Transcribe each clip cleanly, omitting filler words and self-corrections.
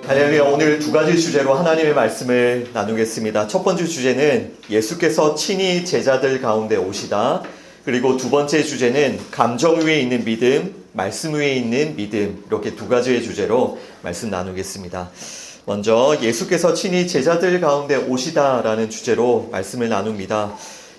할렐루야. 오늘 두 가지 주제로 하나님의 말씀을 나누겠습니다. 첫 번째 주제는 예수께서 친히 제자들 가운데 오시다. 그리고 두 번째 주제는 감정 위에 있는 믿음, 말씀 위에 있는 믿음. 이렇게 두 가지의 주제로 말씀 나누겠습니다. 먼저 예수께서 친히 제자들 가운데 오시다라는 주제로 말씀을 나눕니다.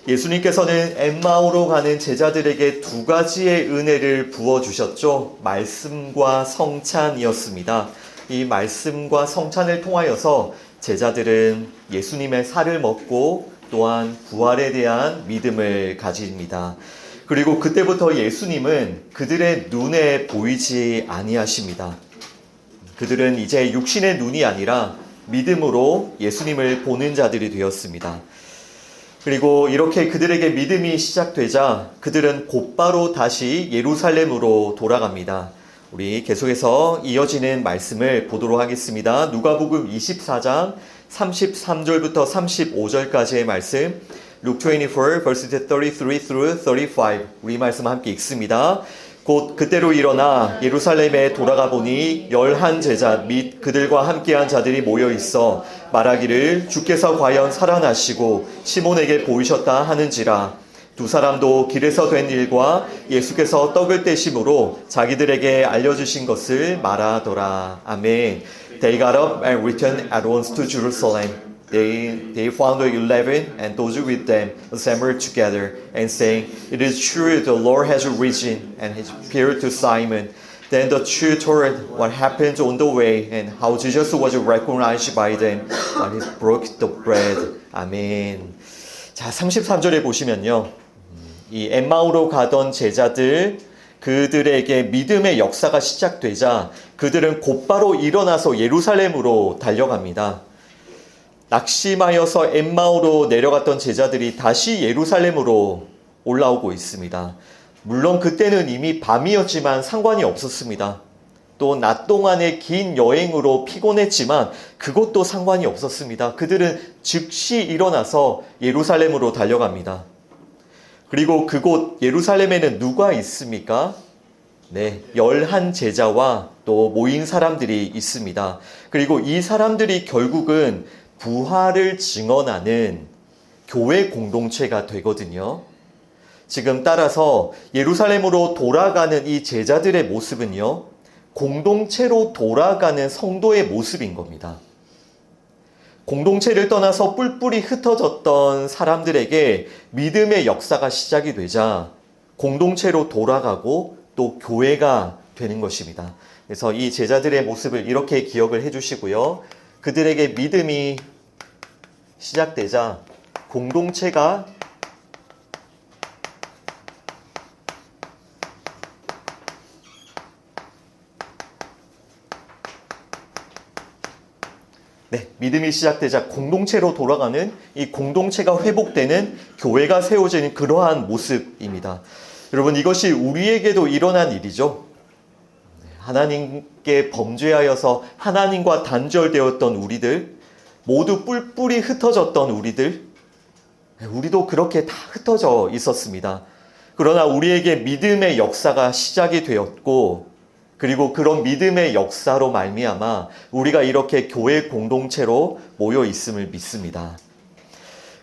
예수님께서는 엠마오로 가는 제자들에게 두 가지의 은혜를 부어주셨죠. 말씀과 성찬이었습니다. 이 말씀과 성찬을 통하여서 제자들은 예수님의 살을 먹고 또한 부활에 대한 믿음을 가집니다. 그리고 그때부터 예수님은 그들의 눈에 보이지 아니하십니다. 그들은 이제 육신의 눈이 아니라 믿음으로 예수님을 보는 자들이 되었습니다. 그리고 이렇게 그들에게 믿음이 시작되자 그들은 곧바로 다시 예루살렘으로 돌아갑니다. 우리 계속해서 이어지는 말씀을 보도록 하겠습니다. 누가복음 24장 33절부터 35절까지의 말씀, Luke 24, verses 33 through 35. 우리 말씀 함께 읽습니다. 곧 그때로 일어나 예루살렘에 돌아가 보니 11 제자 및 그들과 함께한 자들이 모여 있어 말하기를 주께서 과연 살아나시고 시몬에게 보이셨다 하는지라. 두 사람도 길에서 된 일과 예수께서 떡을 떼심으로 자기들에게 알려주신 것을 말하더라. 아멘. They got up and returned at once to Jerusalem. They found the 11 and those with them assembled together and saying, It is true the Lord has risen and has appeared to Simon. Then the two told what happened on the way and how Jesus was recognized by them when he broke the bread. 아멘. 자, 33절에 보시면요. 이 엠마오로 가던 제자들, 그들에게 믿음의 역사가 시작되자 그들은 곧바로 일어나서 예루살렘으로 달려갑니다. 낙심하여서 엠마오로 내려갔던 제자들이 다시 예루살렘으로 올라오고 있습니다. 물론 그때는 이미 밤이었지만 상관이 없었습니다. 또 낮 동안의 긴 여행으로 피곤했지만 그것도 상관이 없었습니다. 그들은 즉시 일어나서 예루살렘으로 달려갑니다. 그리고 그곳 예루살렘에는 누가 있습니까? 네, 11 제자와 또 모인 사람들이 있습니다. 그리고 이 사람들이 결국은 부활을 증언하는 교회 공동체가 되거든요. 지금 따라서 예루살렘으로 돌아가는 이 제자들의 모습은요, 공동체로 돌아가는 성도의 모습인 겁니다. 공동체를 떠나서 뿔뿔이 흩어졌던 사람들에게 믿음의 역사가 시작이 되자 공동체로 돌아가고 또 교회가 되는 것입니다. 그래서 이 제자들의 모습을 이렇게 기억을 해주시고요. 그들에게 믿음이 시작되자 공동체가 믿음이 시작되자 공동체로 돌아가는 이 공동체가 회복되는 교회가 세워지는 그러한 모습입니다. 여러분, 이것이 우리에게도 일어난 일이죠. 하나님께 범죄하여서 하나님과 단절되었던 우리들, 모두 뿔뿔이 흩어졌던 우리도 그렇게 다 흩어져 있었습니다. 그러나 우리에게 믿음의 역사가 시작이 되었고, 그리고 그런 믿음의 역사로 말미암아 우리가 이렇게 교회 공동체로 모여 있음을 믿습니다.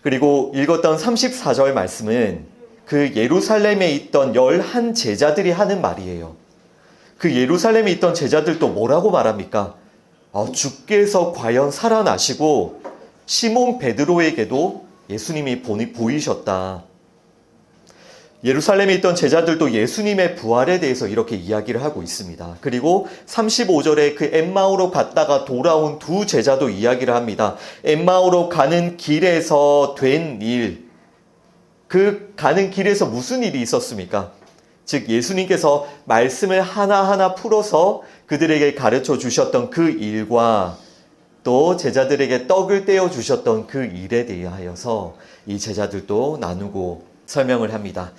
그리고 읽었던 34절 말씀은 그 예루살렘에 있던 11 제자들이 하는 말이에요. 그 예루살렘에 있던 제자들도 뭐라고 말합니까? 주께서 과연 살아나시고 시몬 베드로에게도 예수님이 보이셨다. 예루살렘에 있던 제자들도 예수님의 부활에 대해서 이렇게 이야기를 하고 있습니다. 그리고 35절에 그 엠마오로 갔다가 돌아온 두 제자도 이야기를 합니다. 엠마오로 가는 길에서 된 일, 그 가는 길에서 무슨 일이 있었습니까? 즉 예수님께서 말씀을 하나하나 풀어서 그들에게 가르쳐 주셨던 그 일과 또 제자들에게 떡을 떼어 주셨던 그 일에 대하여서 이 제자들도 나누고 설명을 합니다.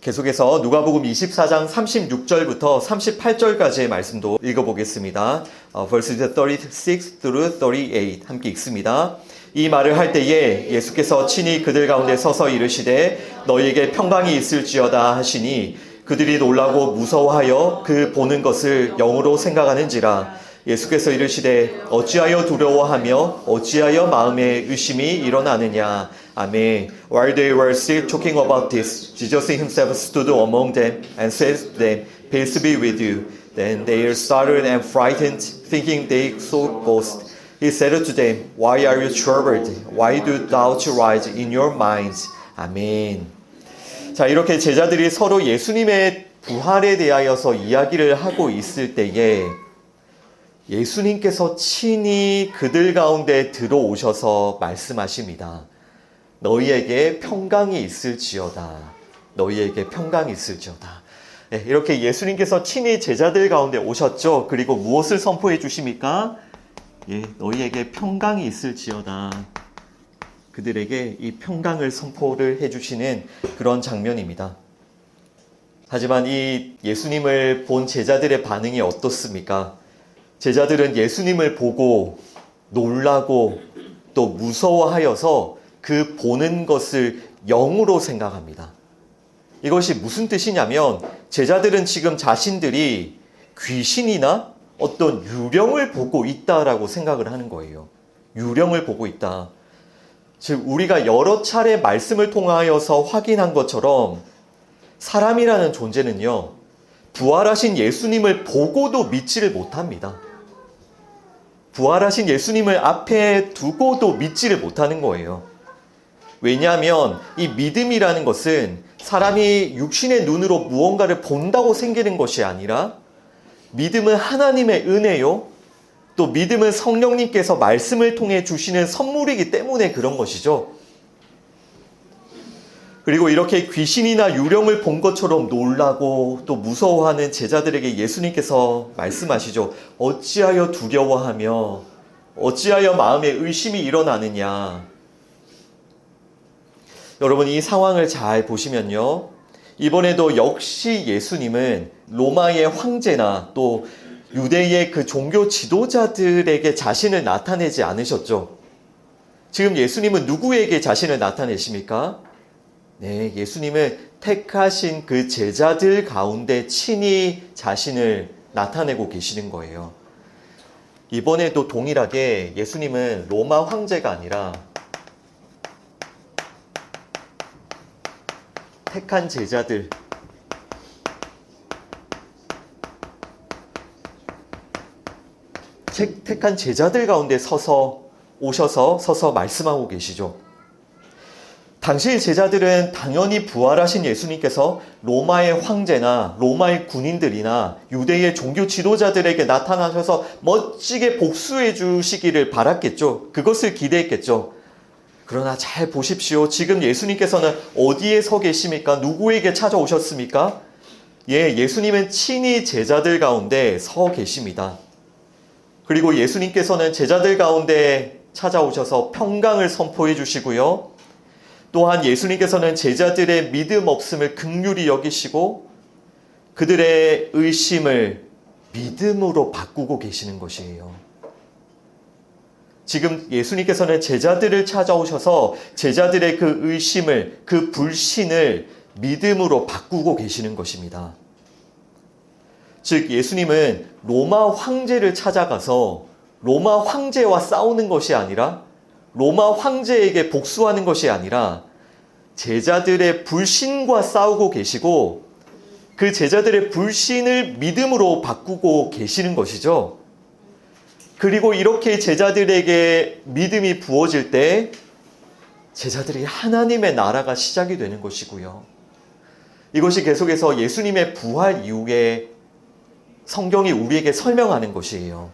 계속해서 누가복음 24장 36절부터 38절까지의 말씀도 읽어보겠습니다. verses 36 through 38 함께 읽습니다. 이 말을 할 때에 예수께서 친히 그들 가운데 서서 이르시되 너희에게 평강이 있을지어다 하시니 그들이 놀라고 무서워하여 그 보는 것을 영으로 생각하는지라. 예수께서 이르시되 어찌하여 두려워하며 어찌하여 마음에 의심이 일어나느냐. 아멘. While they were still talking about this, Jesus himself stood among them and said to them, Peace be with you. Then they are startled and frightened, thinking they saw ghosts. He said to them, Why are you troubled? Why do doubts rise in your minds? 아멘. 자, 이렇게 제자들이 서로 예수님의 부활에 대하여서 이야기를 하고 있을 때에 예수님께서 친히 그들 가운데 들어오셔서 말씀하십니다. 너희에게 평강이 있을지어다. 너희에게 평강이 있을지어다. 네, 이렇게 예수님께서 친히 제자들 가운데 오셨죠. 그리고 무엇을 선포해 주십니까? 너희에게 평강이 있을지어다. 그들에게 이 평강을 선포를 해주시는 그런 장면입니다. 하지만 이 예수님을 본 제자들의 반응이 어떻습니까? 제자들은 예수님을 보고 놀라고 또 무서워하여서 그 보는 것을 영으로 생각합니다. 이것이 무슨 뜻이냐면 제자들은 지금 자신들이 귀신이나 어떤 유령을 보고 있다라고 생각을 하는 거예요. 유령을 보고 있다. 즉 우리가 여러 차례 말씀을 통하여서 확인한 것처럼 사람이라는 존재는요, 부활하신 예수님을 보고도 믿지를 못합니다. 부활하신 예수님을 앞에 두고도 믿지를 못하는 거예요. 왜냐하면 이 믿음이라는 것은 사람이 육신의 눈으로 무언가를 본다고 생기는 것이 아니라 믿음은 하나님의 은혜요. 또 믿음은 성령님께서 말씀을 통해 주시는 선물이기 때문에 그런 것이죠. 그리고 이렇게 귀신이나 유령을 본 것처럼 놀라고 또 무서워하는 제자들에게 예수님께서 말씀하시죠. 어찌하여 두려워하며 어찌하여 마음에 의심이 일어나느냐. 여러분 이 상황을 잘 보시면요. 이번에도 역시 예수님은 로마의 황제나 또 유대의 그 종교 지도자들에게 자신을 나타내지 않으셨죠. 지금 예수님은 누구에게 자신을 나타내십니까? 네, 예수님은 택하신 그 제자들 가운데 친히 자신을 나타내고 계시는 거예요. 이번에도 동일하게 예수님은 로마 황제가 아니라 택한 제자들, 택한 제자들 가운데 오셔서 말씀하고 계시죠. 당시 제자들은 당연히 부활하신 예수님께서 로마의 황제나 로마의 군인들이나 유대의 종교 지도자들에게 나타나셔서 멋지게 복수해 주시기를 바랐겠죠. 그것을 기대했겠죠. 그러나 잘 보십시오. 지금 예수님께서는 어디에 서 계십니까? 누구에게 찾아오셨습니까? 예수님은 친히 제자들 가운데 서 계십니다. 그리고 예수님께서는 제자들 가운데 찾아오셔서 평강을 선포해 주시고요. 또한 예수님께서는 제자들의 믿음 없음을 긍휼히 여기시고 그들의 의심을 믿음으로 바꾸고 계시는 것이에요. 지금 예수님께서는 제자들을 찾아오셔서 제자들의 그 의심을, 그 불신을 믿음으로 바꾸고 계시는 것입니다. 즉 예수님은 로마 황제를 찾아가서 로마 황제와 싸우는 것이 아니라 로마 황제에게 복수하는 것이 아니라 제자들의 불신과 싸우고 계시고 그 제자들의 불신을 믿음으로 바꾸고 계시는 것이죠. 그리고 이렇게 제자들에게 믿음이 부어질 때 제자들이 하나님의 나라가 시작이 되는 것이고요. 이것이 계속해서 예수님의 부활 이후에 성경이 우리에게 설명하는 것이에요.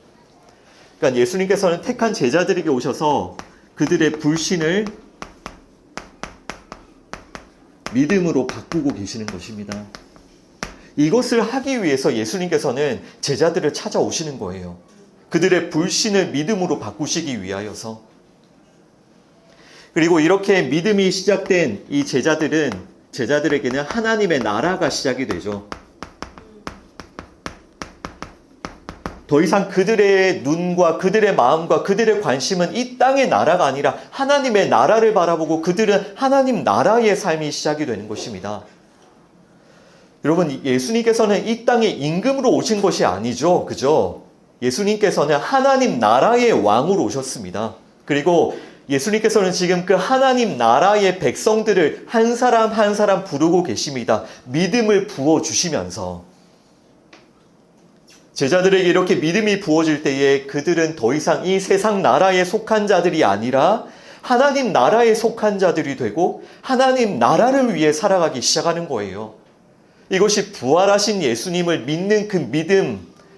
그러니까 예수님께서는 택한 제자들에게 오셔서 그들의 불신을 믿음으로 바꾸고 계시는 것입니다. 이것을 하기 위해서 예수님께서는 제자들을 찾아오시는 거예요. 그들의 불신을 믿음으로 바꾸시기 위하여서. 그리고 이렇게 믿음이 시작된 이 제자들에게는 하나님의 나라가 시작이 되죠. 더 이상 그들의 눈과 그들의 마음과 그들의 관심은 이 땅의 나라가 아니라 하나님의 나라를 바라보고 그들은 하나님 나라의 삶이 시작이 되는 것입니다. 여러분, 예수님께서는 이 땅에 임금으로 오신 것이 아니죠. 그죠? 예수님께서는 하나님 나라의 왕으로 오셨습니다. 그리고 예수님께서는 지금 그 하나님 나라의 백성들을 한 사람 한 사람 부르고 계십니다. 믿음을 부어주시면서. 제자들에게 이렇게 믿음이 부어질 때에 그들은 더 이상 이 세상 나라에 속한 자들이 아니라 하나님 나라에 속한 자들이 되고 하나님 나라를 위해 살아가기 시작하는 거예요. 이것이 부활하신 예수님을 믿는 그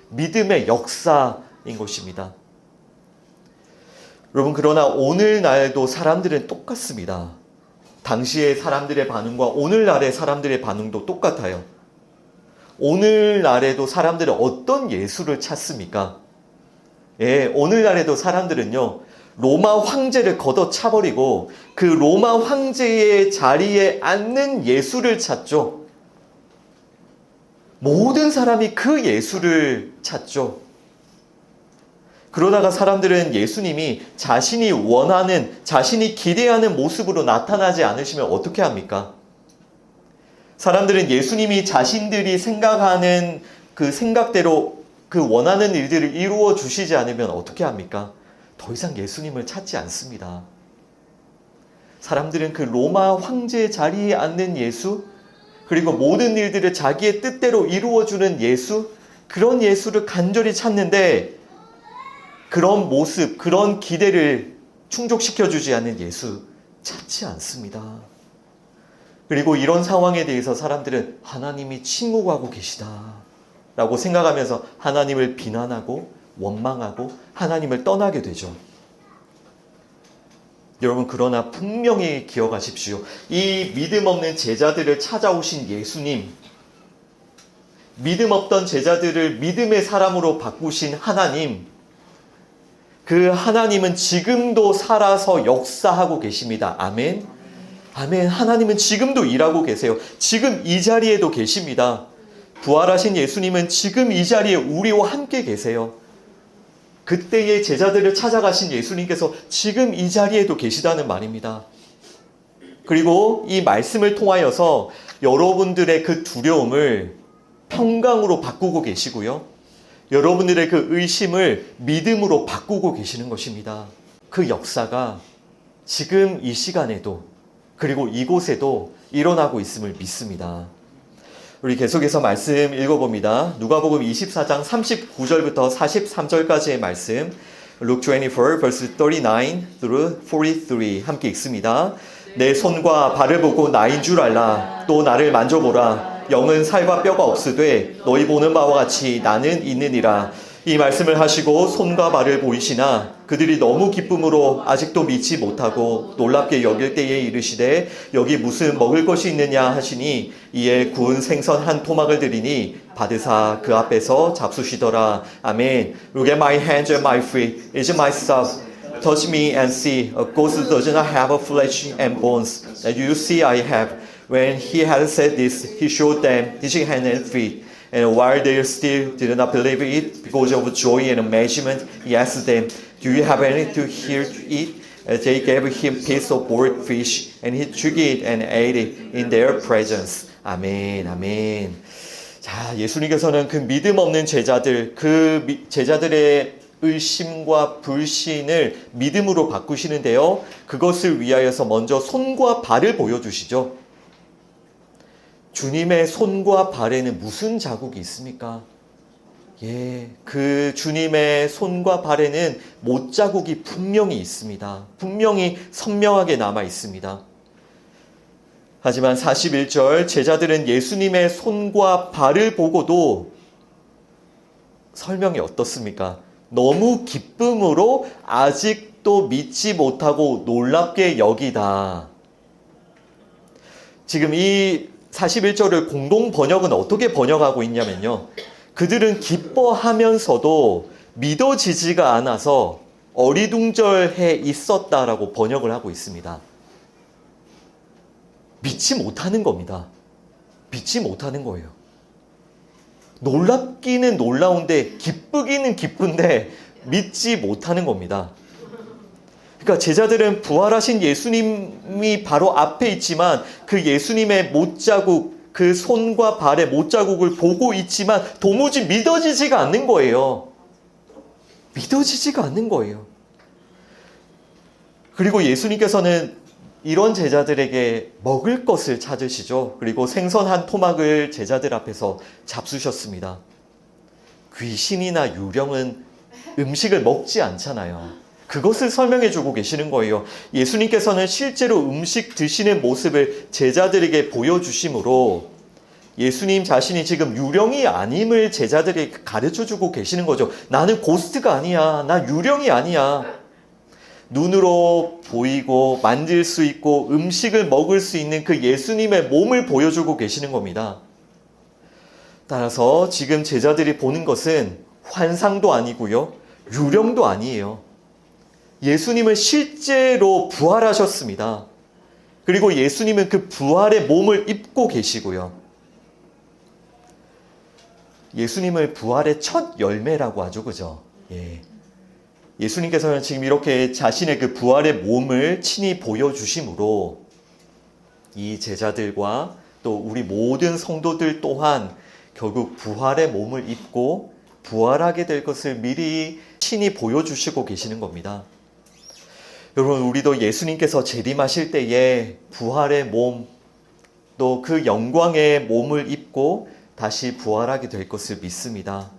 믿음의 역사인 것입니다. 여러분, 그러나 오늘날도 사람들은 똑같습니다. 당시의 사람들의 반응과 오늘날의 사람들의 반응도 똑같아요. 오늘날에도 사람들은 어떤 예수를 찾습니까? 예, 오늘날에도 사람들은요, 로마 황제를 걷어차버리고 그 로마 황제의 자리에 앉는 예수를 찾죠. 모든 사람이 그 예수를 찾죠. 그러다가 사람들은 예수님이 자신이 원하는, 자신이 기대하는 모습으로 나타나지 않으시면 어떻게 합니까? 사람들은 예수님이 자신들이 생각하는 그 생각대로 그 원하는 일들을 이루어 주시지 않으면 어떻게 합니까? 더 이상 예수님을 찾지 않습니다. 사람들은 그 로마 황제의 자리에 앉는 예수, 그리고 모든 일들을 자기의 뜻대로 이루어주는 예수, 그런 예수를 간절히 찾는데 그런 모습, 그런 기대를 충족시켜주지 않는 예수 찾지 않습니다. 그리고 이런 상황에 대해서 사람들은 하나님이 침묵하고 계시다 라고 생각하면서 하나님을 비난하고 원망하고 하나님을 떠나게 되죠. 여러분, 그러나 분명히 기억하십시오. 이 믿음 없는 제자들을 찾아오신 예수님, 믿음 없던 제자들을 믿음의 사람으로 바꾸신 하나님, 그 하나님은 지금도 살아서 역사하고 계십니다. 아멘. 아멘. 하나님은 지금도 일하고 계세요. 지금 이 자리에도 계십니다. 부활하신 예수님은 지금 이 자리에 우리와 함께 계세요. 그때의 제자들을 찾아가신 예수님께서 지금 이 자리에도 계시다는 말입니다. 그리고 이 말씀을 통하여서 여러분들의 그 두려움을 평강으로 바꾸고 계시고요. 여러분들의 그 의심을 믿음으로 바꾸고 계시는 것입니다. 그 역사가 지금 이 시간에도 그리고 이곳에도 일어나고 있음을 믿습니다. 우리 계속해서 말씀 읽어봅니다. 누가복음 24장 39절부터 43절까지의 말씀, Luke 24, verse 39 through 43 함께 읽습니다. 내 손과 발을 보고 나인 줄 알라. 또 나를 만져보라. 영은 살과 뼈가 없으되 너희 보는 바와 같이 나는 있느니라. 이 말씀을 하시고 손과 발을 보이시나 그들이 너무 기쁨으로 아직도 믿지 못하고 놀랍게 여길 때에 이르시되 여기 무슨 먹을 것이 있느냐 하시니 이에 구운 생선 한 토막을 드리니 받으사 그 앞에서 잡수시더라. 아멘. Look at my hands and my feet. Is it myself? Touch me and see. A ghost does not have a flesh and bones that you see I have. When he had said this, he showed them his hand and feet. And while they still did not believe it, because of joy and amazement, he asked them, Do you have anything to here to eat? They gave him a piece of boiled fish, and he took it and ate it in their presence. 아멘, 아멘. 자, 예수님께서는 그 믿음 없는 제자들, 그 제자들의 의심과 불신을 믿음으로 바꾸시는데요. 그것을 위하여서 먼저 손과 발을 보여주시죠. 주님의 손과 발에는 무슨 자국이 있습니까? 예, 그 주님의 손과 발에는 못자국이 분명히 있습니다. 분명히 선명하게 남아 있습니다. 하지만 41절 제자들은 예수님의 손과 발을 보고도 설명이 어떻습니까? 너무 기쁨으로 아직도 믿지 못하고 놀랍게 여기다. 지금 이 41절을 공동 번역은 어떻게 번역하고 있냐면요. 그들은 기뻐하면서도 믿어지지가 않아서 어리둥절해 있었다라고 번역을 하고 있습니다. 믿지 못하는 겁니다. 믿지 못하는 거예요. 놀랍기는 놀라운데 기쁘기는 기쁜데 믿지 못하는 겁니다. 그러니까 제자들은 부활하신 예수님이 바로 앞에 있지만 그 예수님의 못자국, 그 손과 발의 못자국을 보고 있지만 도무지 믿어지지가 않는 거예요. 믿어지지가 않는 거예요. 그리고 예수님께서는 이런 제자들에게 먹을 것을 찾으시죠. 그리고 생선 한 토막을 제자들 앞에서 잡수셨습니다. 귀신이나 유령은 음식을 먹지 않잖아요. 그것을 설명해 주고 계시는 거예요. 예수님께서는 실제로 음식 드시는 모습을 제자들에게 보여주심으로 예수님 자신이 지금 유령이 아님을 제자들에게 가르쳐 주고 계시는 거죠. 나는 고스트가 아니야. 나 유령이 아니야. 눈으로 보이고 만질 수 있고 음식을 먹을 수 있는 그 예수님의 몸을 보여주고 계시는 겁니다. 따라서 지금 제자들이 보는 것은 환상도 아니고요. 유령도 아니에요. 예수님은 실제로 부활하셨습니다. 그리고 예수님은 그 부활의 몸을 입고 계시고요. 예수님을 부활의 첫 열매라고 하죠. 그죠? 예. 예수님께서는 지금 이렇게 자신의 그 부활의 몸을 친히 보여주심으로 이 제자들과 또 우리 모든 성도들 또한 결국 부활의 몸을 입고 부활하게 될 것을 미리 친히 보여주시고 계시는 겁니다. 여러분, 우리도 예수님께서 재림하실 때에 부활의 몸, 또 그 영광의 몸을 입고 다시 부활하게 될 것을 믿습니다.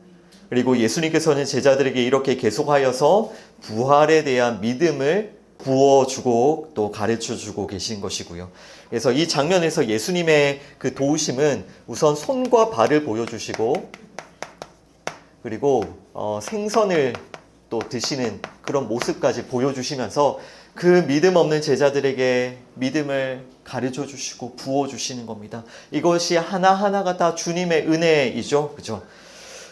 그리고 예수님께서는 제자들에게 이렇게 계속하여서 부활에 대한 믿음을 부어주고 또 가르쳐주고 계신 것이고요. 그래서 이 장면에서 예수님의 그 도우심은 우선 손과 발을 보여주시고 그리고 생선을 또 드시는 그런 모습까지 보여주시면서 그 믿음 없는 제자들에게 믿음을 가르쳐 주시고 부어 주시는 겁니다. 이것이 하나하나가 다 주님의 은혜이죠. 그죠?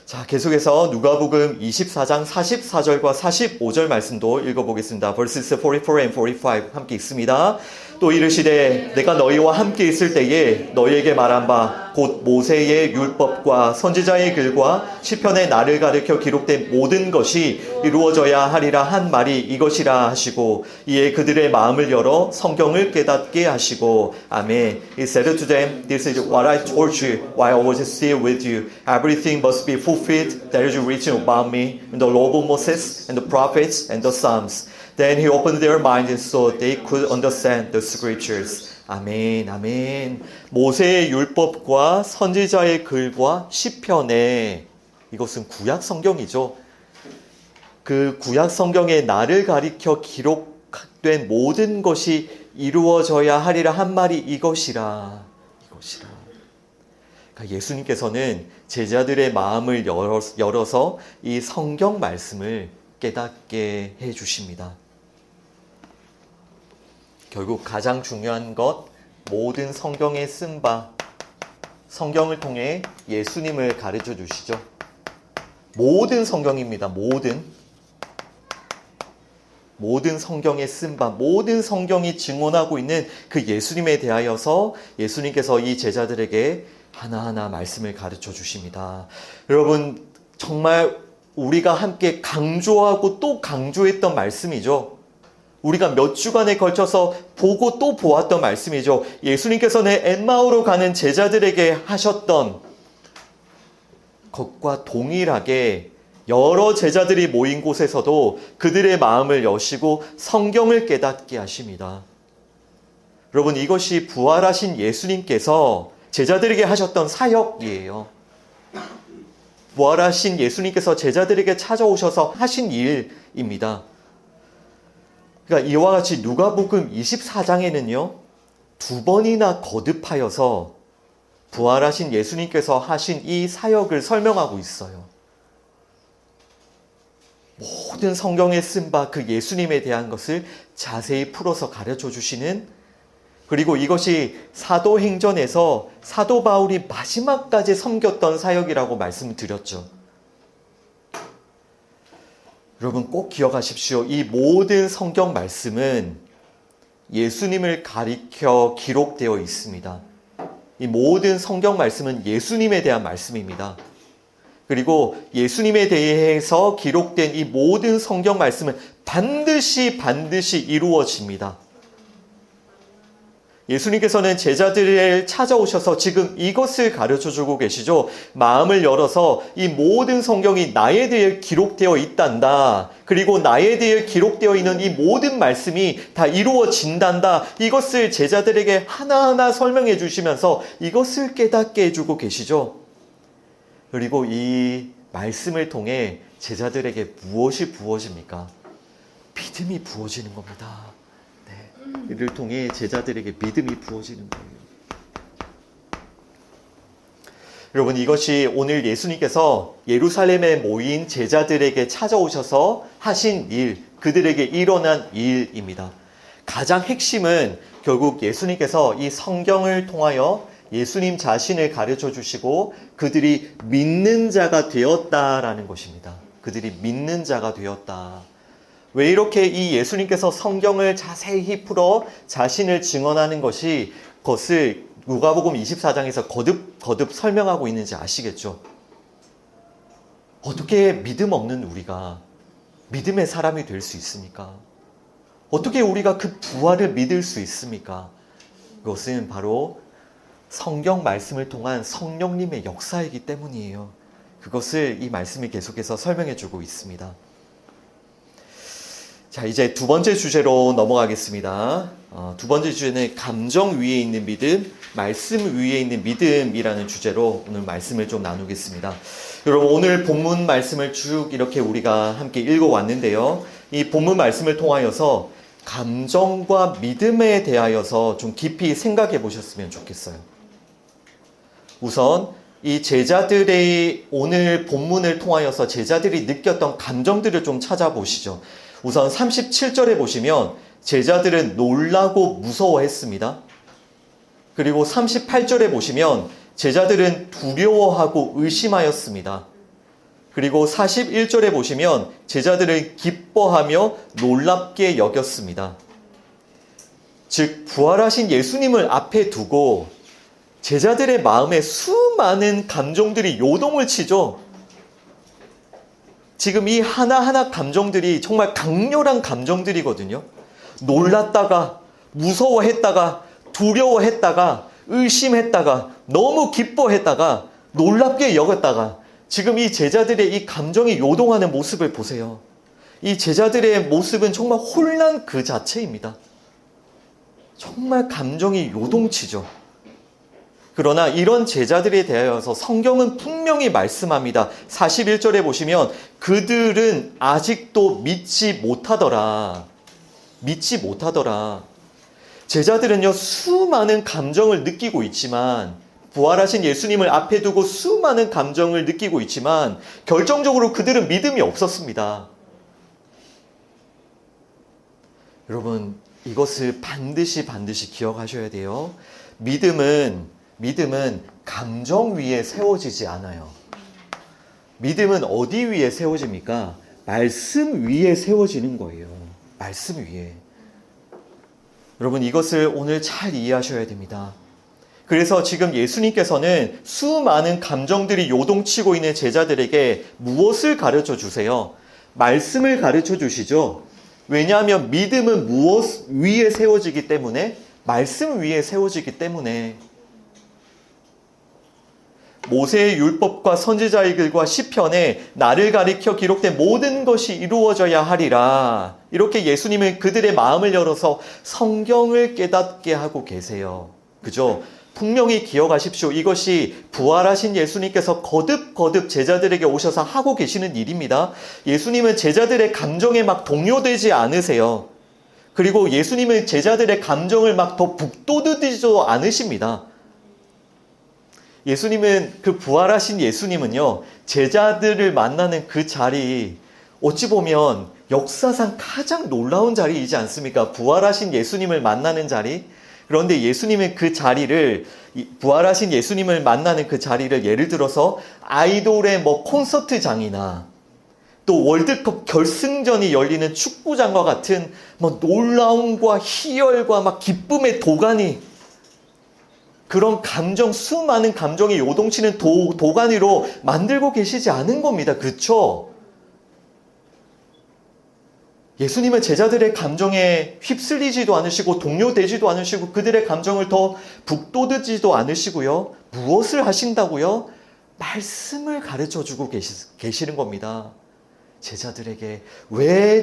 자, 계속해서 누가복음 24장 44절과 45절 말씀도 읽어보겠습니다. verses 44 and 45 함께 읽습니다. 또 이르시되 내가 너희와 함께 있을 때에 너희에게 말한 바 곧 모세의 율법과 선지자의 글과 시편의 나를 가르쳐 기록된 모든 것이 이루어져야 하리라 한 말이 이것이라 하시고 이에 그들의 마음을 열어 성경을 깨닫게 하시고 아멘. He said to them, This is what I told you while I was still with you. Everything must be fulfilled that is written about me in the law of Moses and the prophets and the Psalms. Then he opened their minds so they could understand the scriptures. 아멘, 아멘. 모세의 율법과 선지자의 글과 시편에 이것은 구약 성경이죠. 그 구약 성경에 나를 가리켜 기록된 모든 것이 이루어져야 하리라 한 말이 이것이라. 그러니까 예수님께서는 제자들의 마음을 열어서 이 성경 말씀을 깨닫게 해 주십니다. 결국 가장 중요한 것, 모든 성경에 쓴 바, 성경을 통해 예수님을 가르쳐 주시죠. 모든 성경입니다. 모든 성경에 쓴 바, 모든 성경이 증언하고 있는 그 예수님에 대하여서 예수님께서 이 제자들에게 하나하나 말씀을 가르쳐 주십니다. 여러분, 정말 우리가 함께 강조하고 또 강조했던 말씀이죠. 우리가 몇 주간에 걸쳐서 보고 또 보았던 말씀이죠. 예수님께서는 엠마오로 가는 제자들에게 하셨던 것과 동일하게 여러 제자들이 모인 곳에서도 그들의 마음을 여시고 성경을 깨닫게 하십니다. 여러분, 이것이 부활하신 예수님께서 제자들에게 하셨던 사역이에요. 부활하신 예수님께서 제자들에게 찾아오셔서 하신 일입니다. 그러니까 이와 같이 누가복음 24장에는요. 두 번이나 거듭하여서 부활하신 예수님께서 하신 이 사역을 설명하고 있어요. 모든 성경에 쓴 바 그 예수님에 대한 것을 자세히 풀어서 가르쳐 주시는, 그리고 이것이 사도행전에서 사도 바울이 마지막까지 섬겼던 사역이라고 말씀드렸죠. 여러분 꼭 기억하십시오. 이 모든 성경 말씀은 예수님을 가리켜 기록되어 있습니다. 이 모든 성경 말씀은 예수님에 대한 말씀입니다. 그리고 예수님에 대해서 기록된 이 모든 성경 말씀은 반드시 이루어집니다. 예수님께서는 제자들을 찾아오셔서 지금 이것을 가르쳐주고 계시죠. 마음을 열어서 이 모든 성경이 나에 대해 기록되어 있단다. 그리고 나에 대해 기록되어 있는 이 모든 말씀이 다 이루어진단다. 이것을 제자들에게 하나하나 설명해 주시면서 이것을 깨닫게 해주고 계시죠. 그리고 이 말씀을 통해 제자들에게 무엇이 부어집니까? 믿음이 부어지는 겁니다. 이를 통해 제자들에게 믿음이 부어지는 거예요. 여러분, 이것이 오늘 예수님께서 예루살렘에 모인 제자들에게 찾아오셔서 하신 일, 그들에게 일어난 일입니다. 가장 핵심은 결국 예수님께서 이 성경을 통하여 예수님 자신을 가르쳐 주시고 그들이 믿는 자가 되었다라는 것입니다. 그들이 믿는 자가 되었다. 왜 이렇게 이 예수님께서 성경을 자세히 풀어 자신을 증언하는 것을 누가복음 24장에서 거듭 설명하고 있는지 아시겠죠? 어떻게 믿음 없는 우리가 믿음의 사람이 될 수 있습니까? 어떻게 우리가 그 부활을 믿을 수 있습니까? 그것은 바로 성경 말씀을 통한 성령님의 역사이기 때문이에요. 그것을 이 말씀이 계속해서 설명해 주고 있습니다. 자, 이제 두 번째 주제로 넘어가겠습니다. 두 번째 주제는 감정 위에 있는 믿음, 말씀 위에 있는 믿음이라는 주제로 오늘 말씀을 좀 나누겠습니다. 여러분, 오늘 본문 말씀을 쭉 이렇게 우리가 함께 읽어왔는데요. 이 본문 말씀을 통하여서 감정과 믿음에 대하여서 좀 깊이 생각해 보셨으면 좋겠어요. 우선 이 제자들의 오늘 본문을 통하여서 제자들이 느꼈던 감정들을 좀 찾아보시죠. 우선 37절에 보시면 제자들은 놀라고 무서워했습니다. 그리고 38절에 보시면 제자들은 두려워하고 의심하였습니다. 그리고 41절에 보시면 제자들은 기뻐하며 놀랍게 여겼습니다. 즉, 부활하신 예수님을 앞에 두고 제자들의 마음에 수많은 감정들이 요동을 치죠. 지금 이 하나하나 감정들이 정말 강렬한 감정들이거든요. 놀랐다가, 무서워했다가, 두려워했다가, 의심했다가, 너무 기뻐했다가, 놀랍게 여겼다가, 지금 이 제자들의 이 감정이 요동하는 모습을 보세요. 이 제자들의 모습은 정말 혼란 그 자체입니다. 정말 감정이 요동치죠. 그러나 이런 제자들에 대하여서 성경은 분명히 말씀합니다. 41절에 보시면 그들은 아직도 믿지 못하더라. 믿지 못하더라. 제자들은요, 수많은 감정을 느끼고 있지만, 부활하신 예수님을 앞에 두고 수많은 감정을 느끼고 있지만 결정적으로 그들은 믿음이 없었습니다. 여러분, 이것을 반드시 기억하셔야 돼요. 믿음은 감정 위에 세워지지 않아요. 믿음은 어디 위에 세워집니까? 말씀 위에 세워지는 거예요. 말씀 위에. 여러분, 이것을 오늘 잘 이해하셔야 됩니다. 그래서 지금 예수님께서는 수많은 감정들이 요동치고 있는 제자들에게 무엇을 가르쳐 주세요? 말씀을 가르쳐 주시죠. 왜냐하면 믿음은 무엇 위에 세워지기 때문에, 말씀 위에 세워지기 때문에. 모세의 율법과 선지자의 글과 시편에 나를 가리켜 기록된 모든 것이 이루어져야 하리라. 이렇게 예수님은 그들의 마음을 열어서 성경을 깨닫게 하고 계세요. 그죠? 분명히 기억하십시오. 이것이 부활하신 예수님께서 거듭 제자들에게 오셔서 하고 계시는 일입니다. 예수님은 제자들의 감정에 막 동요되지 않으세요. 그리고 예수님은 제자들의 감정을 막 더 북돋우지도 않으십니다. 예수님은, 그 부활하신 예수님은요, 제자들을 만나는 그 자리, 어찌 보면 역사상 가장 놀라운 자리이지 않습니까? 부활하신 예수님을 만나는 자리. 그런데 예수님은 그 자리를, 부활하신 예수님을 만나는 그 자리를 예를 들어서 아이돌의 콘서트장이나 또 월드컵 결승전이 열리는 축구장과 같은 놀라움과 희열과 기쁨의 도가니, 그런 감정, 수많은 감정이 요동치는 도가니로 만들고 계시지 않은 겁니다. 그렇죠? 예수님은 제자들의 감정에 휩쓸리지도 않으시고 동요되지도 않으시고 그들의 감정을 더 북돋우지도 않으시고요. 무엇을 하신다고요? 말씀을 가르쳐주고 계시는 겁니다. 제자들에게 왜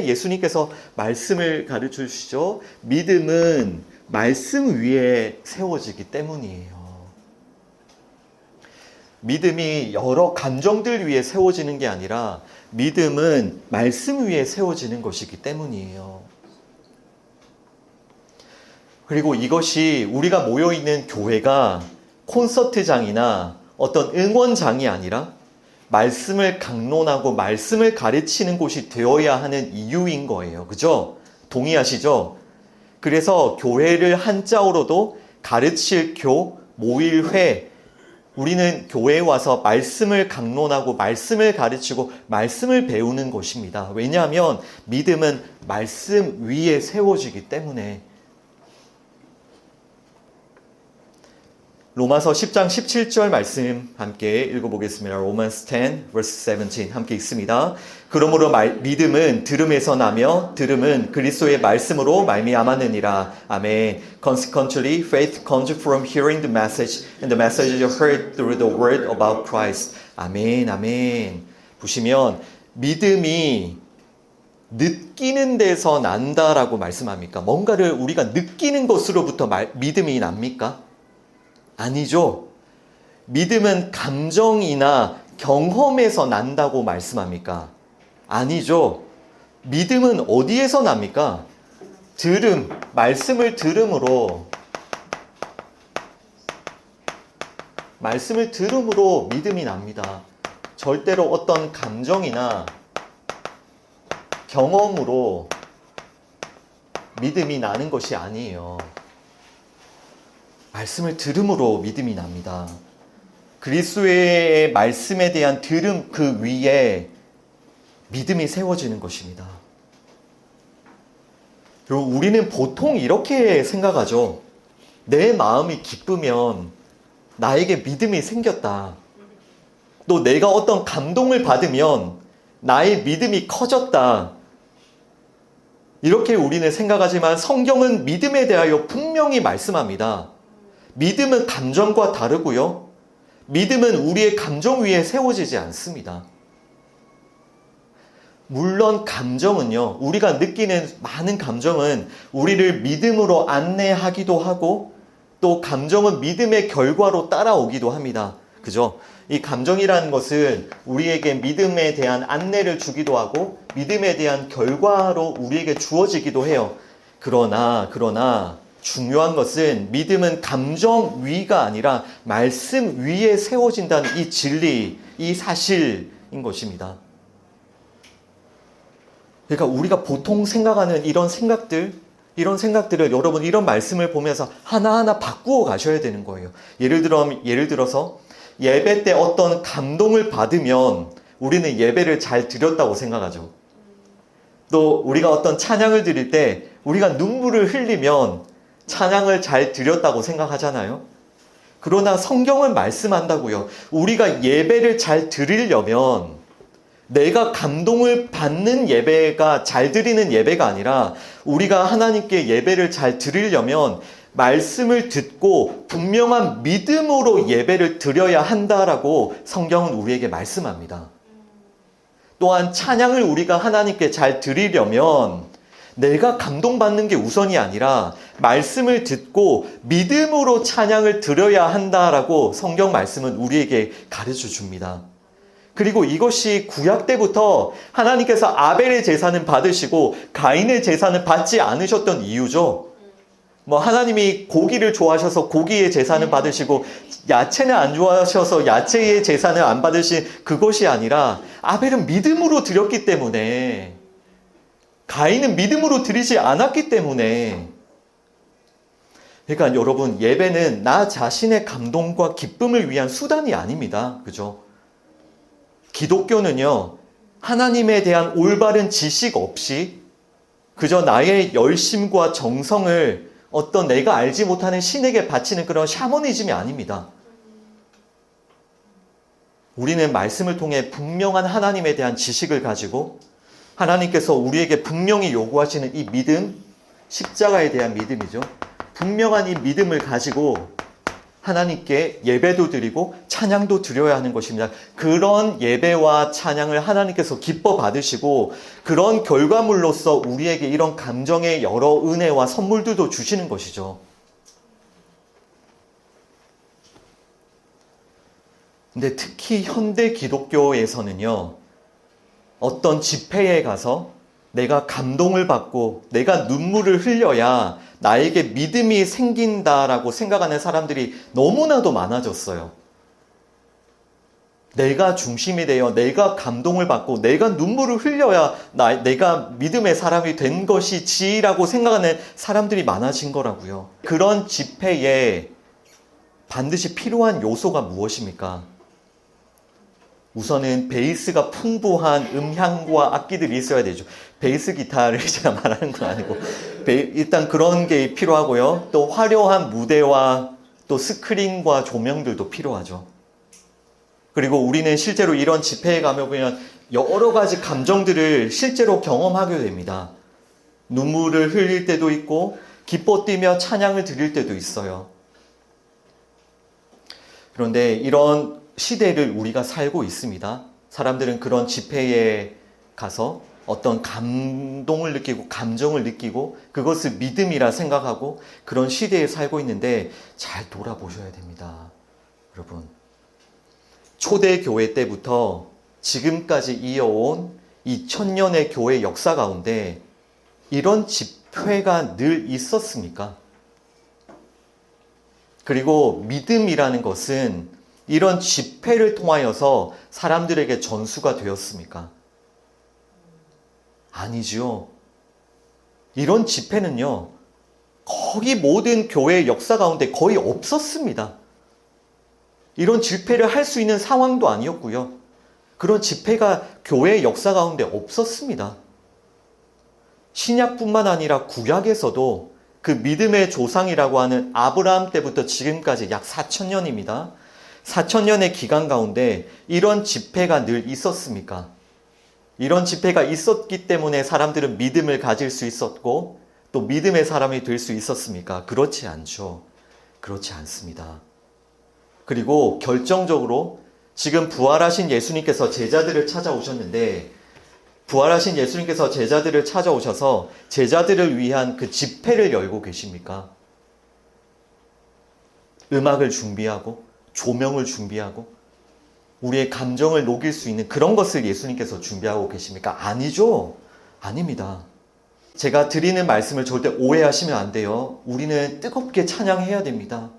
예수님께서 말씀을 가르쳐 주시죠? 믿음은 말씀 위에 세워지기 때문이에요. 믿음이 여러 감정들 위에 세워지는 게 아니라 믿음은 말씀 위에 세워지는 것이기 때문이에요. 그리고 이것이 우리가 모여있는 교회가 콘서트장이나 어떤 응원장이 아니라 말씀을 강론하고 말씀을 가르치는 곳이 되어야 하는 이유인 거예요. 그죠? 동의하시죠? 그래서 교회를 한자어로도 가르칠 교, 모일 회, 우리는 교회에 와서 말씀을 강론하고 말씀을 가르치고 말씀을 배우는 것입니다. 왜냐하면 믿음은 말씀 위에 세워지기 때문에. 로마서 10장 17절 말씀 함께 읽어보겠습니다. Romans 10 verse 17 함께 읽습니다. 그러므로 믿음은 들음에서 나며 들음은 그리스도의 말씀으로 말미암았느니라. 아멘. Consequently, faith comes from hearing the message and the message is heard through the word about Christ. 아멘, 아멘. 보시면 믿음이 느끼는 데서 난다라고 말씀합니까? 뭔가를 우리가 느끼는 것으로부터 믿음이 납니까? 아니죠. 믿음은 감정이나 경험에서 난다고 말씀합니까? 아니죠. 믿음은 어디에서 납니까? 말씀을 들음으로 믿음이 납니다. 절대로 어떤 감정이나 경험으로 믿음이 나는 것이 아니에요. 말씀을 들음으로 믿음이 납니다. 그리스도의 말씀에 대한 들음 그 위에 믿음이 세워지는 것입니다. 여러분, 우리는 보통 이렇게 생각하죠. 내 마음이 기쁘면 나에게 믿음이 생겼다. 또 내가 어떤 감동을 받으면 나의 믿음이 커졌다. 이렇게 우리는 생각하지만 성경은 믿음에 대하여 분명히 말씀합니다. 믿음은 감정과 다르고요. 믿음은 우리의 감정 위에 세워지지 않습니다. 물론 감정은요, 우리가 느끼는 많은 감정은 우리를 믿음으로 안내하기도 하고 또 감정은 믿음의 결과로 따라오기도 합니다. 그죠? 이 감정이라는 것은 우리에게 믿음에 대한 안내를 주기도 하고 믿음에 대한 결과로 우리에게 주어지기도 해요. 그러나 중요한 것은 믿음은 감정 위가 아니라 말씀 위에 세워진다는 이 진리, 이 사실인 것입니다. 그러니까 우리가 보통 생각하는 이런 생각들을 여러분 이런 말씀을 보면서 하나하나 바꾸어 가셔야 되는 거예요. 예를 들어서 예배 때 어떤 감동을 받으면 우리는 예배를 잘 드렸다고 생각하죠. 또 우리가 어떤 찬양을 드릴 때 우리가 눈물을 흘리면 찬양을 잘 드렸다고 생각하잖아요. 그러나 성경은 말씀한다고요. 우리가 예배를 잘 드리려면 내가 감동을 받는 예배가 잘 드리는 예배가 아니라 우리가 하나님께 예배를 잘 드리려면 말씀을 듣고 분명한 믿음으로 예배를 드려야 한다라고 성경은 우리에게 말씀합니다. 또한 찬양을 우리가 하나님께 잘 드리려면 내가 감동받는 게 우선이 아니라 말씀을 듣고 믿음으로 찬양을 드려야 한다라고 성경 말씀은 우리에게 가르쳐 줍니다. 그리고 이것이 구약 때부터 하나님께서 아벨의 제사는 받으시고 가인의 제사는 받지 않으셨던 이유죠. 하나님이 고기를 좋아하셔서 고기의 제사는 받으시고 야채는 안 좋아하셔서 야채의 제사는 안 받으신 그것이 아니라 아벨은 믿음으로 드렸기 때문에 가인은 믿음으로 드리지 않았기 때문에 그러니까 여러분 예배는 나 자신의 감동과 기쁨을 위한 수단이 아닙니다. 그죠? 기독교는요 하나님에 대한 올바른 지식 없이 그저 나의 열심과 정성을 어떤 내가 알지 못하는 신에게 바치는 그런 샤머니즘이 아닙니다. 우리는 말씀을 통해 분명한 하나님에 대한 지식을 가지고 하나님께서 우리에게 분명히 요구하시는 이 믿음, 십자가에 대한 믿음이죠. 분명한 이 믿음을 가지고 하나님께 예배도 드리고 찬양도 드려야 하는 것입니다. 그런 예배와 찬양을 하나님께서 기뻐 받으시고 그런 결과물로서 우리에게 이런 감정의 여러 은혜와 선물들도 주시는 것이죠. 근데 특히 현대 기독교에서는요, 어떤 집회에 가서 내가 감동을 받고 내가 눈물을 흘려야 나에게 믿음이 생긴다라고 생각하는 사람들이 너무나도 많아졌어요. 내가 중심이 되어 내가 감동을 받고 내가 눈물을 흘려야 내가 믿음의 사람이 된 것이지라고 생각하는 사람들이 많아진 거라고요. 그런 집회에 반드시 필요한 요소가 무엇입니까? 우선은 베이스가 풍부한 음향과 악기들이 있어야 되죠. 베이스 기타를 제가 말하는 건 아니고 일단 그런 게 필요하고요. 또 화려한 무대와 또 스크린과 조명들도 필요하죠. 그리고 우리는 실제로 이런 집회에 가면 보면 여러 가지 감정들을 실제로 경험하게 됩니다. 눈물을 흘릴 때도 있고 기뻐 뛰며 찬양을 드릴 때도 있어요. 그런데 이런 시대를 우리가 살고 있습니다. 사람들은 그런 집회에 가서 어떤 감동을 느끼고 감정을 느끼고 그것을 믿음이라 생각하고 그런 시대에 살고 있는데 잘 돌아보셔야 됩니다. 여러분, 초대교회 때부터 지금까지 이어온 이 천년의 교회 역사 가운데 이런 집회가 늘 있었습니까? 그리고 믿음이라는 것은 이런 집회를 통하여서 사람들에게 전수가 되었습니까? 아니지요. 이런 집회는요, 거의 모든 교회의 역사 가운데 거의 없었습니다. 이런 집회를 할 수 있는 상황도 아니었고요. 그런 집회가 교회의 역사 가운데 없었습니다. 신약뿐만 아니라 구약에서도 그 믿음의 조상이라고 하는 아브라함 때부터 지금까지 약 4,000년입니다. 4,000년의 기간 가운데 이런 집회가 늘 있었습니까? 이런 집회가 있었기 때문에 사람들은 믿음을 가질 수 있었고 또 믿음의 사람이 될 수 있었습니까? 그렇지 않죠. 그렇지 않습니다. 그리고 결정적으로 지금 부활하신 예수님께서 제자들을 찾아오셨는데 부활하신 예수님께서 제자들을 찾아오셔서 제자들을 위한 그 집회를 열고 계십니까? 음악을 준비하고 조명을 준비하고 우리의 감정을 녹일 수 있는 그런 것을 예수님께서 준비하고 계십니까? 아니죠. 아닙니다. 제가 드리는 말씀을 절대 오해하시면 안 돼요. 우리는 뜨겁게 찬양해야 됩니다.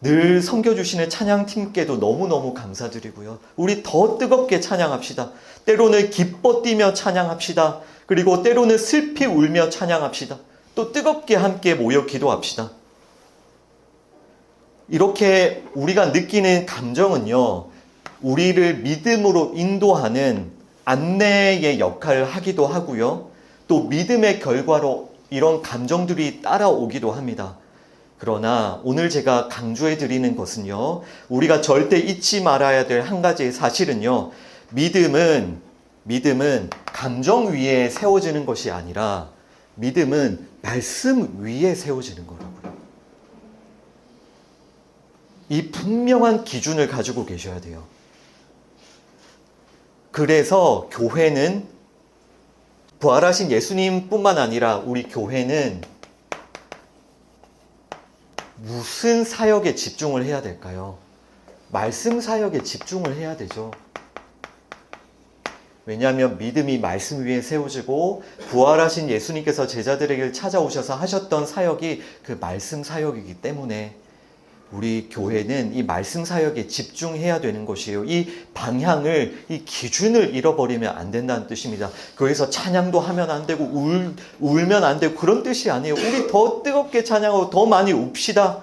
늘 섬겨주시는 찬양팀께도 너무너무 감사드리고요. 우리 더 뜨겁게 찬양합시다. 때로는 기뻐 뛰며 찬양합시다. 그리고 때로는 슬피 울며 찬양합시다. 또 뜨겁게 함께 모여 기도합시다. 이렇게 우리가 느끼는 감정은요, 우리를 믿음으로 인도하는 안내의 역할을 하기도 하고요. 또 믿음의 결과로 이런 감정들이 따라오기도 합니다. 그러나 오늘 제가 강조해 드리는 것은요, 우리가 절대 잊지 말아야 될 한 가지의 사실은요, 믿음은 감정 위에 세워지는 것이 아니라 믿음은 말씀 위에 세워지는 거라고요. 이 분명한 기준을 가지고 계셔야 돼요. 그래서 교회는 부활하신 예수님뿐만 아니라 우리 교회는 무슨 사역에 집중을 해야 될까요? 말씀 사역에 집중을 해야 되죠. 왜냐하면 믿음이 말씀 위에 세워지고 부활하신 예수님께서 제자들에게 찾아오셔서 하셨던 사역이 그 말씀 사역이기 때문에 우리 교회는 이 말씀 사역에 집중해야 되는 것이에요. 이 방향을, 이 기준을 잃어버리면 안 된다는 뜻입니다. 교회에서 찬양도 하면 안 되고 울면 안 되고 그런 뜻이 아니에요. 우리 더 뜨겁게 찬양하고 더 많이 웁시다.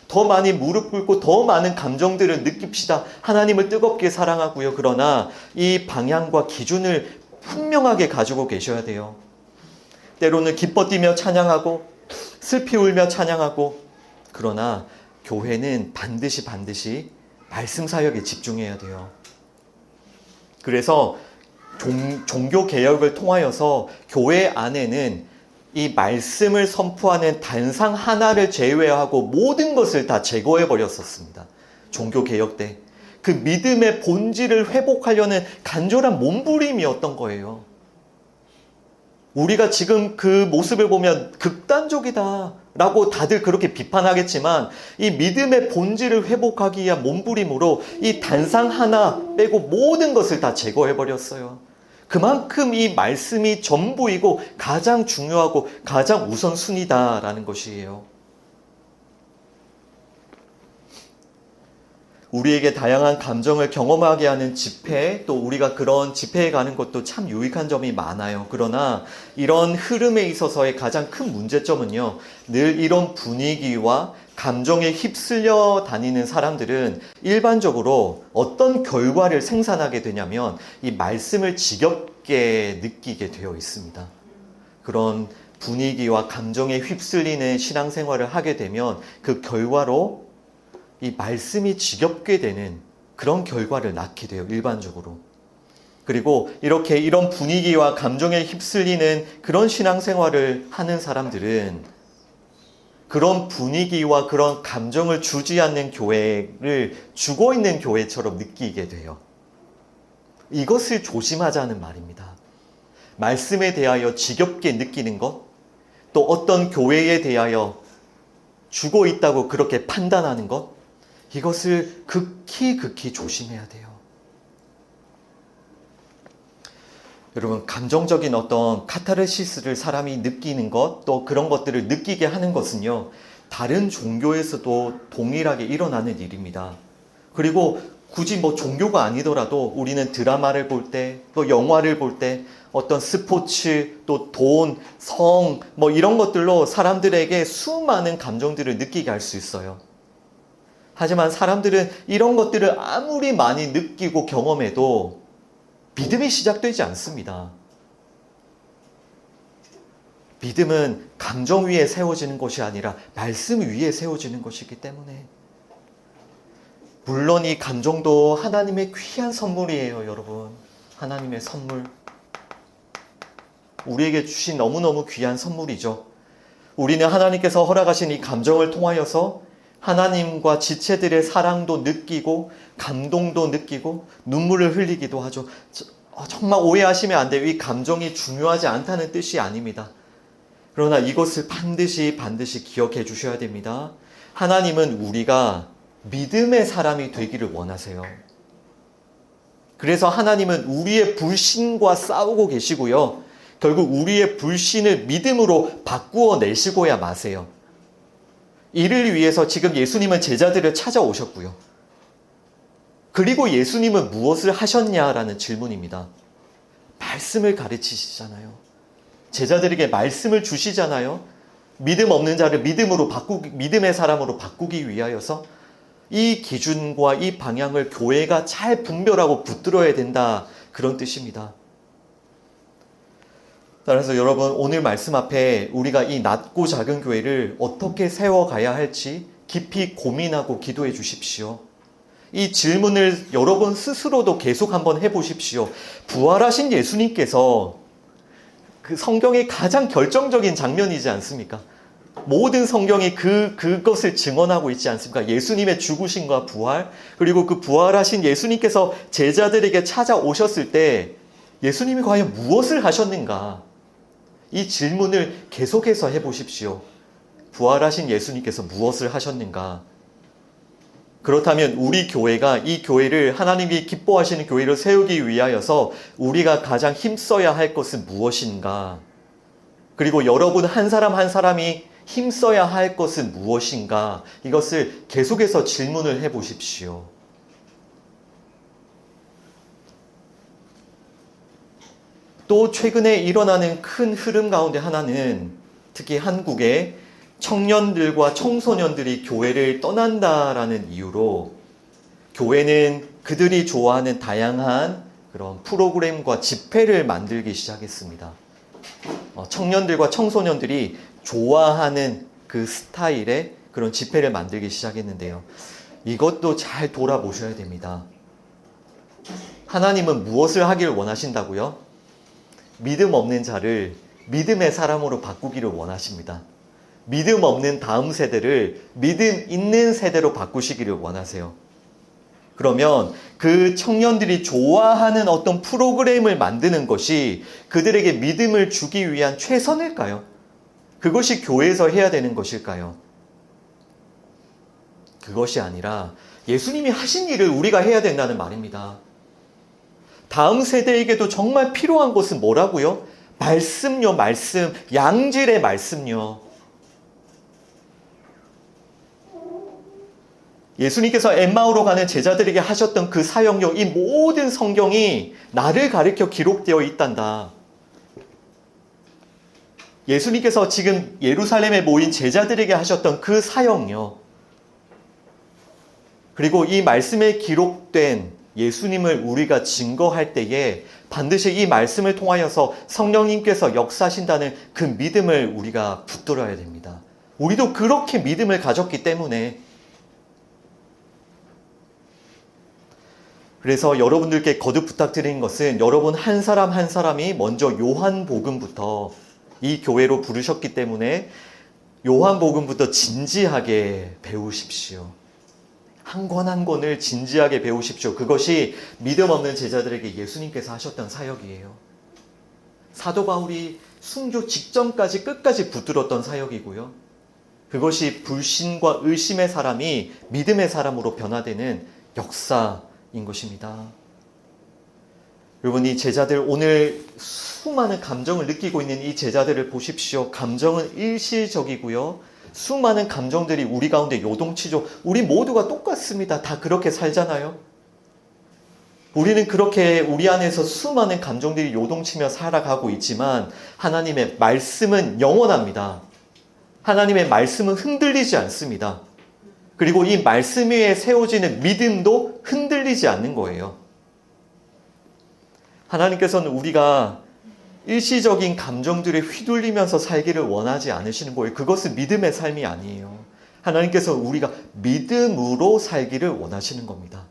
더 많이 무릎 꿇고 더 많은 감정들을 느낍시다. 하나님을 뜨겁게 사랑하고요. 그러나 이 방향과 기준을 분명하게 가지고 계셔야 돼요. 때로는 기뻐 뛰며 찬양하고 슬피 울며 찬양하고, 그러나 교회는 반드시 말씀 사역에 집중해야 돼요. 그래서 종교 개혁을 통하여서 교회 안에는 이 말씀을 선포하는 단상 하나를 제외하고 모든 것을 다 제거해 버렸었습니다. 종교 개혁 때. 그 믿음의 본질을 회복하려는 간절한 몸부림이었던 거예요. 우리가 지금 그 모습을 보면 극단적이다 라고 다들 그렇게 비판하겠지만 이 믿음의 본질을 회복하기 위한 몸부림으로 이 단상 하나 빼고 모든 것을 다 제거해 버렸어요. 그만큼 이 말씀이 전부이고 가장 중요하고 가장 우선순위다라는 것이에요. 우리에게 다양한 감정을 경험하게 하는 집회, 또 우리가 그런 집회에 가는 것도 참 유익한 점이 많아요. 그러나 이런 흐름에 있어서의 가장 큰 문제점은요, 늘 이런 분위기와 감정에 휩쓸려 다니는 사람들은 일반적으로 어떤 결과를 생산하게 되냐면 이 말씀을 지겹게 느끼게 되어 있습니다. 그런 분위기와 감정에 휩쓸리는 신앙생활을 하게 되면 그 결과로 이 말씀이 지겹게 되는 그런 결과를 낳게 돼요, 일반적으로. 그리고 이렇게 이런 분위기와 감정에 휩쓸리는 그런 신앙생활을 하는 사람들은 그런 분위기와 그런 감정을 주지 않는 교회를 죽어 있는 교회처럼 느끼게 돼요. 이것을 조심하자는 말입니다. 말씀에 대하여 지겹게 느끼는 것, 또 어떤 교회에 대하여 죽어 있다고 그렇게 판단하는 것, 이것을 극히 조심해야 돼요. 여러분, 감정적인 어떤 카타르시스를 사람이 느끼는 것, 또 그런 것들을 느끼게 하는 것은요, 다른 종교에서도 동일하게 일어나는 일입니다. 그리고 굳이 종교가 아니더라도 우리는 드라마를 볼 때, 또 영화를 볼 때, 어떤 스포츠, 또 돈, 성, 이런 것들로 사람들에게 수많은 감정들을 느끼게 할 수 있어요. 하지만 사람들은 이런 것들을 아무리 많이 느끼고 경험해도 믿음이 시작되지 않습니다. 믿음은 감정 위에 세워지는 것이 아니라 말씀 위에 세워지는 것이기 때문에, 물론 이 감정도 하나님의 귀한 선물이에요, 여러분. 하나님의 선물. 우리에게 주신 너무너무 귀한 선물이죠. 우리는 하나님께서 허락하신 이 감정을 통하여서 하나님과 지체들의 사랑도 느끼고 감동도 느끼고 눈물을 흘리기도 하죠. 정말 오해하시면 안 돼요. 이 감정이 중요하지 않다는 뜻이 아닙니다. 그러나 이것을 반드시 기억해 주셔야 됩니다. 하나님은 우리가 믿음의 사람이 되기를 원하세요. 그래서 하나님은 우리의 불신과 싸우고 계시고요. 결국 우리의 불신을 믿음으로 바꾸어 내시고야 마세요. 이를 위해서 지금 예수님은 제자들을 찾아오셨고요. 그리고 예수님은 무엇을 하셨냐라는 질문입니다. 말씀을 가르치시잖아요. 제자들에게 말씀을 주시잖아요. 믿음 없는 자를 믿음의 사람으로 바꾸기 위하여서 이 기준과 이 방향을 교회가 잘 분별하고 붙들어야 된다. 그런 뜻입니다. 따라서 여러분, 오늘 말씀 앞에 우리가 이 낮고 작은 교회를 어떻게 세워가야 할지 깊이 고민하고 기도해 주십시오. 이 질문을 여러분 스스로도 계속 한번 해보십시오. 부활하신 예수님께서 그 성경의 가장 결정적인 장면이지 않습니까? 모든 성경이 그것을 증언하고 있지 않습니까? 예수님의 죽으심과 부활, 그리고 그 부활하신 예수님께서 제자들에게 찾아오셨을 때 예수님이 과연 무엇을 하셨는가? 이 질문을 계속해서 해보십시오. 부활하신 예수님께서 무엇을 하셨는가? 그렇다면 우리 교회가 이 교회를 하나님이 기뻐하시는 교회를 세우기 위하여서 우리가 가장 힘써야 할 것은 무엇인가? 그리고 여러분 한 사람 한 사람이 힘써야 할 것은 무엇인가? 이것을 계속해서 질문을 해보십시오. 또 최근에 일어나는 큰 흐름 가운데 하나는 특히 한국의 청년들과 청소년들이 교회를 떠난다라는 이유로 교회는 그들이 좋아하는 다양한 그런 프로그램과 집회를 만들기 시작했습니다. 청년들과 청소년들이 좋아하는 그 스타일의 그런 집회를 만들기 시작했는데요. 이것도 잘 돌아보셔야 됩니다. 하나님은 무엇을 하기를 원하신다고요? 믿음 없는 자를 믿음의 사람으로 바꾸기를 원하십니다. 믿음 없는 다음 세대를 믿음 있는 세대로 바꾸시기를 원하세요. 그러면 그 청년들이 좋아하는 어떤 프로그램을 만드는 것이 그들에게 믿음을 주기 위한 최선일까요? 그것이 교회에서 해야 되는 것일까요? 그것이 아니라 예수님이 하신 일을 우리가 해야 된다는 말입니다. 다음 세대에게도 정말 필요한 것은 뭐라고요? 말씀요, 말씀. 양질의 말씀요. 예수님께서 엠마오로 가는 제자들에게 하셨던 그 사역요, 이 모든 성경이 나를 가리켜 기록되어 있단다. 예수님께서 지금 예루살렘에 모인 제자들에게 하셨던 그 사역요, 그리고 이 말씀에 기록된 예수님을 우리가 증거할 때에 반드시 이 말씀을 통하여서 성령님께서 역사하신다는 그 믿음을 우리가 붙들어야 됩니다. 우리도 그렇게 믿음을 가졌기 때문에, 그래서 여러분들께 거듭 부탁드리는 것은 여러분 한 사람 한 사람이 먼저 요한복음부터 이 교회로 부르셨기 때문에 요한복음부터 진지하게 배우십시오. 한 권 한 권을 진지하게 배우십시오. 그것이 믿음 없는 제자들에게 예수님께서 하셨던 사역이에요. 사도 바울이 순교 직전까지 끝까지 붙들었던 사역이고요. 그것이 불신과 의심의 사람이 믿음의 사람으로 변화되는 역사인 것입니다. 여러분, 이 제자들, 오늘 수많은 감정을 느끼고 있는 이 제자들을 보십시오. 감정은 일시적이고요. 수많은 감정들이 우리 가운데 요동치죠. 우리 모두가 똑같습니다. 다 그렇게 살잖아요. 우리는 그렇게 우리 안에서 수많은 감정들이 요동치며 살아가고 있지만 하나님의 말씀은 영원합니다. 하나님의 말씀은 흔들리지 않습니다. 그리고 이 말씀 위에 세워지는 믿음도 흔들리지 않는 거예요. 하나님께서는 우리가 일시적인 감정들에 휘둘리면서 살기를 원하지 않으시는 거예요. 그것은 믿음의 삶이 아니에요. 하나님께서 우리가 믿음으로 살기를 원하시는 겁니다.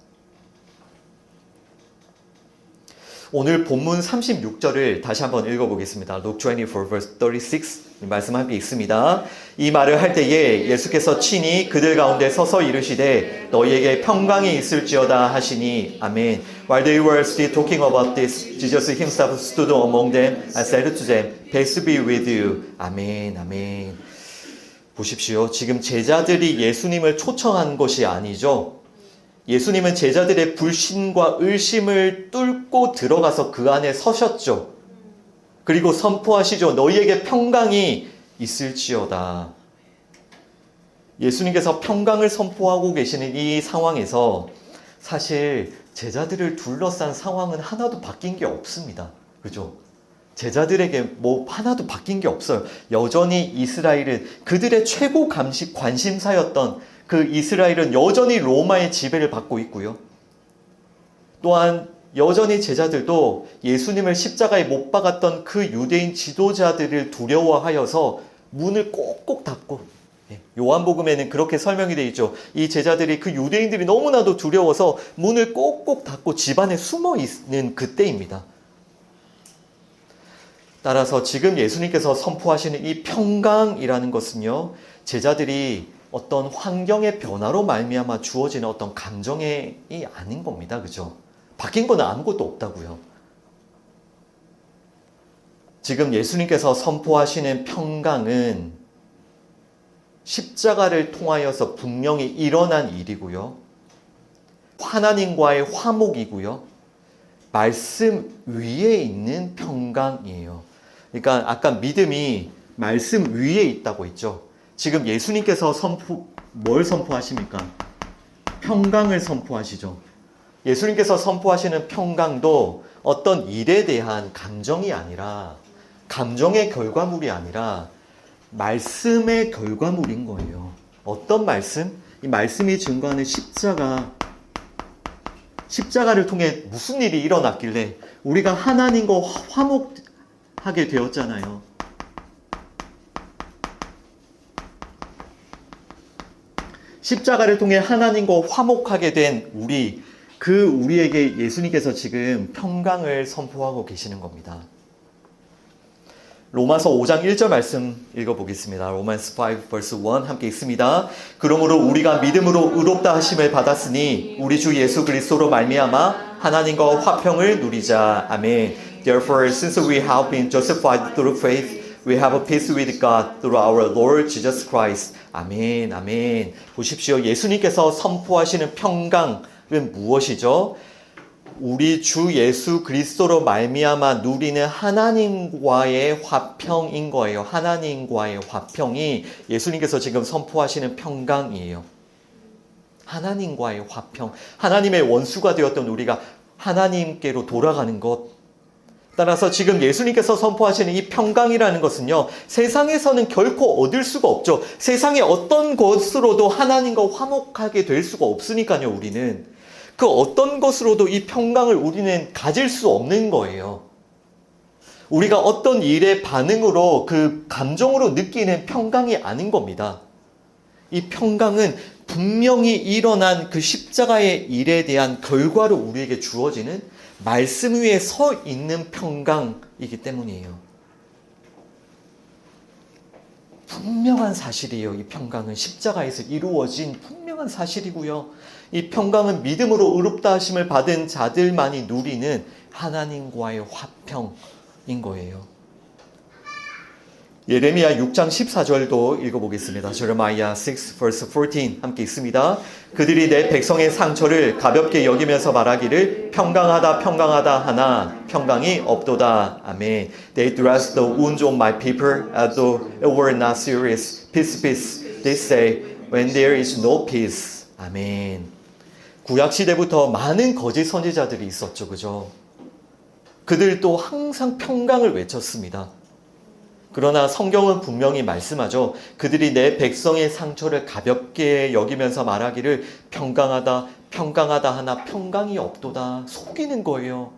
오늘 본문 36절을 다시 한번 읽어보겠습니다. Luke 24 verse 36 말씀 함께 읽습니다. 이 말을 할 때에 예수께서 친히 그들 가운데 서서 이르시되 너희에게 평강이 있을지어다 하시니 아멘. While they were still talking about this, Jesus himself stood among them and said to them, Peace be with you. 아멘, 아멘. 보십시오. 지금 제자들이 예수님을 초청한 것이 아니죠. 예수님은 제자들의 불신과 의심을 뚫고 들어가서 그 안에 서셨죠. 그리고 선포하시죠. 너희에게 평강이 있을지어다. 예수님께서 평강을 선포하고 계시는 이 상황에서 사실 제자들을 둘러싼 상황은 하나도 바뀐 게 없습니다. 그죠? 제자들에게 뭐 하나도 바뀐 게 없어요. 여전히 이스라엘은 그들의 최고 관심사였던 그 이스라엘은 여전히 로마의 지배를 받고 있고요. 또한 여전히 제자들도 예수님을 십자가에 못 박았던 그 유대인 지도자들을 두려워하여서 문을 꼭꼭 닫고, 요한복음에는 그렇게 설명이 되어 있죠. 이 제자들이 그 유대인들이 너무나도 두려워서 문을 꼭꼭 닫고 집안에 숨어 있는 그때입니다. 따라서 지금 예수님께서 선포하시는 이 평강이라는 것은요, 제자들이 어떤 환경의 변화로 말미암아 주어지는 어떤 감정이 아닌 겁니다. 그죠? 바뀐 건 아무것도 없다고요. 지금 예수님께서 선포하시는 평강은 십자가를 통하여서 분명히 일어난 일이고요. 하나님과의 화목이고요. 말씀 위에 있는 평강이에요. 그러니까 아까 믿음이 말씀 위에 있다고 했죠. 지금 예수님께서 뭘 선포하십니까? 평강을 선포하시죠. 예수님께서 선포하시는 평강도 어떤 일에 대한 감정이 아니라, 감정의 결과물이 아니라 말씀의 결과물인 거예요. 어떤 말씀? 이 말씀이 증거하는 십자가를 통해 무슨 일이 일어났길래 우리가 하나님과 화목하게 되었잖아요. 십자가를 통해 하나님과 화목하게 된 우리, 그 우리에게 예수님께서 지금 평강을 선포하고 계시는 겁니다. 로마서 5장 1절 말씀 읽어보겠습니다. 로마스 5 verse 1 함께 읽습니다. 그러므로 우리가 믿음으로 의롭다 하심을 받았으니 우리 주 예수 그리스도로 말미암아 하나님과 화평을 누리자. 아멘. Therefore, since we have been justified through faith, we have a peace with God through our Lord Jesus Christ. 아멘, 아멘. 보십시오. 예수님께서 선포하시는 평강은 무엇이죠? 우리 주 예수 그리스도로 말미암아 누리는 하나님과의 화평인 거예요. 하나님과의 화평이 예수님께서 지금 선포하시는 평강이에요. 하나님과의 화평. 하나님의 원수가 되었던 우리가 하나님께로 돌아가는 것. 따라서 지금 예수님께서 선포하시는 이 평강이라는 것은요, 세상에서는 결코 얻을 수가 없죠. 세상의 어떤 것으로도 하나님과 화목하게 될 수가 없으니까요, 우리는. 그 어떤 것으로도 이 평강을 우리는 가질 수 없는 거예요. 우리가 어떤 일의 반응으로 그 감정으로 느끼는 평강이 아닌 겁니다. 이 평강은 분명히 일어난 그 십자가의 일에 대한 결과로 우리에게 주어지는 말씀 위에 서 있는 평강이기 때문이에요. 분명한 사실이에요. 이 평강은 십자가에서 이루어진 분명한 사실이고요. 이 평강은 믿음으로 의롭다 하심을 받은 자들만이 누리는 하나님과의 화평인 거예요. 예레미야 6장 14절도 읽어보겠습니다. 제레마이아 6 verse 14 함께 읽습니다. 그들이 내 백성의 상처를 가볍게 여기면서 말하기를 평강하다 평강하다 하나 평강이 없도다. 아멘. They dress the wounds of my people as though it were not serious. Peace, peace. They say when there is no peace. 아멘. 구약시대부터 많은 거짓 선지자들이 있었죠. 그죠? 그들도 항상 평강을 외쳤습니다. 그러나 성경은 분명히 말씀하죠. 그들이 내 백성의 상처를 가볍게 여기면서 말하기를 평강하다, 평강하다 하나 평강이 없도다. 속이는 거예요.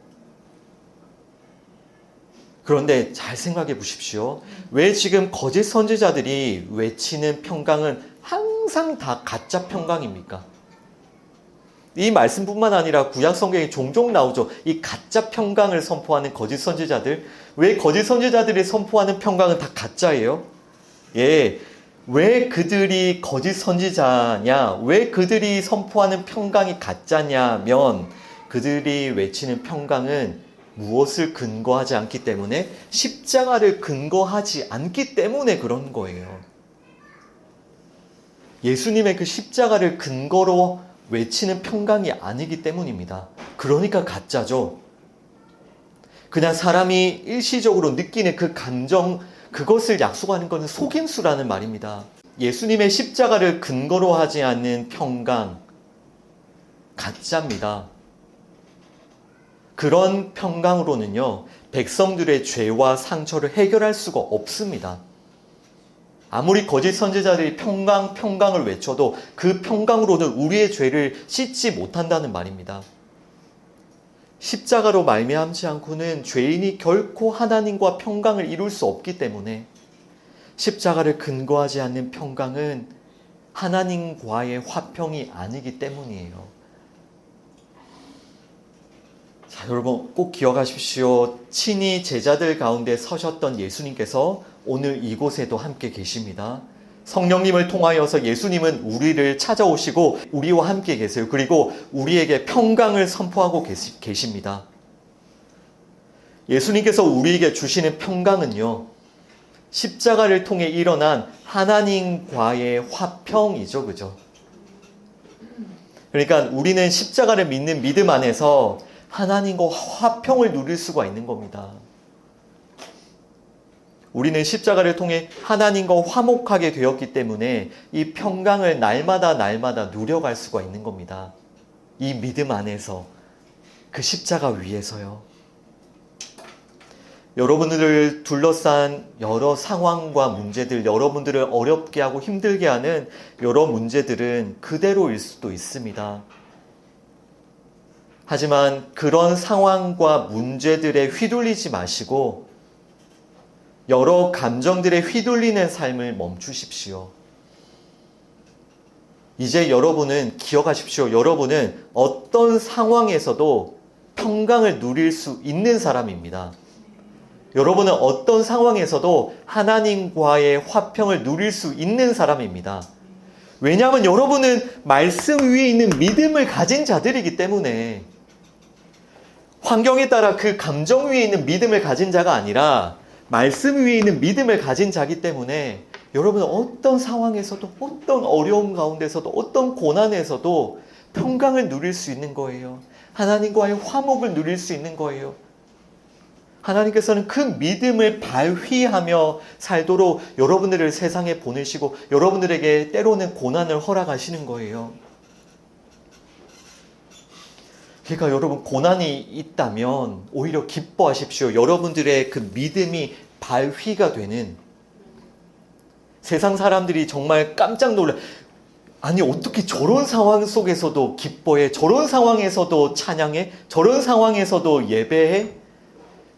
그런데 잘 생각해 보십시오. 왜 지금 거짓 선지자들이 외치는 평강은 항상 다 가짜 평강입니까? 이 말씀뿐만 아니라 구약 성경에 종종 나오죠. 이 가짜 평강을 선포하는 거짓 선지자들. 왜 거짓 선지자들이 선포하는 평강은 다 가짜예요? 예. 왜 그들이 거짓 선지자냐? 왜 그들이 선포하는 평강이 가짜냐면 그들이 외치는 평강은 무엇을 근거하지 않기 때문에 십자가를 근거하지 않기 때문에 그런 거예요. 예수님의 그 십자가를 근거로 외치는 평강이 아니기 때문입니다. 그러니까 가짜죠. 그냥 사람이 일시적으로 느끼는 그 감정, 그것을 약속하는 것은 속임수라는 말입니다. 예수님의 십자가를 근거로 하지 않는 평강, 가짜입니다. 그런 평강으로는요, 백성들의 죄와 상처를 해결할 수가 없습니다. 아무리 거짓 선지자들이 평강을 외쳐도 그 평강으로는 우리의 죄를 씻지 못한다는 말입니다. 십자가로 말미암지 않고는 죄인이 결코 하나님과 평강을 이룰 수 없기 때문에 십자가를 근거하지 않는 평강은 하나님과의 화평이 아니기 때문이에요. 자, 여러분 꼭 기억하십시오. 친히 제자들 가운데 서셨던 예수님께서 오늘 이곳에도 함께 계십니다. 성령님을 통하여서 예수님은 우리를 찾아오시고 우리와 함께 계세요. 그리고 우리에게 평강을 선포하고 계십니다. 예수님께서 우리에게 주시는 평강은요, 십자가를 통해 일어난 하나님과의 화평이죠. 그죠? 그러니까 우리는 십자가를 믿는 믿음 안에서 하나님과 화평을 누릴 수가 있는 겁니다. 우리는 십자가를 통해 하나님과 화목하게 되었기 때문에 이 평강을 날마다 누려갈 수가 있는 겁니다. 이 믿음 안에서, 그 십자가 위에서요. 여러분들을 둘러싼 여러 상황과 문제들, 여러분들을 어렵게 하고 힘들게 하는 여러 문제들은 그대로일 수도 있습니다. 하지만 그런 상황과 문제들에 휘둘리지 마시고 여러 감정들에 휘둘리는 삶을 멈추십시오. 이제 여러분은 기억하십시오. 여러분은 어떤 상황에서도 평강을 누릴 수 있는 사람입니다. 여러분은 어떤 상황에서도 하나님과의 화평을 누릴 수 있는 사람입니다. 왜냐하면 여러분은 말씀 위에 있는 믿음을 가진 자들이기 때문에, 환경에 따라 그 감정 위에 있는 믿음을 가진 자가 아니라 말씀 위에 있는 믿음을 가진 자기 때문에 여러분은 어떤 상황에서도, 어떤 어려움 가운데서도, 어떤 고난에서도 평강을 누릴 수 있는 거예요. 하나님과의 화목을 누릴 수 있는 거예요. 하나님께서는 그 믿음을 발휘하며 살도록 여러분들을 세상에 보내시고 여러분들에게 때로는 고난을 허락하시는 거예요. 그러니까 여러분, 고난이 있다면 오히려 기뻐하십시오. 여러분들의 그 믿음이 발휘가 되는, 세상 사람들이 정말 깜짝 놀라, 아니 어떻게 저런 상황 속에서도 기뻐해, 저런 상황에서도 찬양해, 저런 상황에서도 예배해?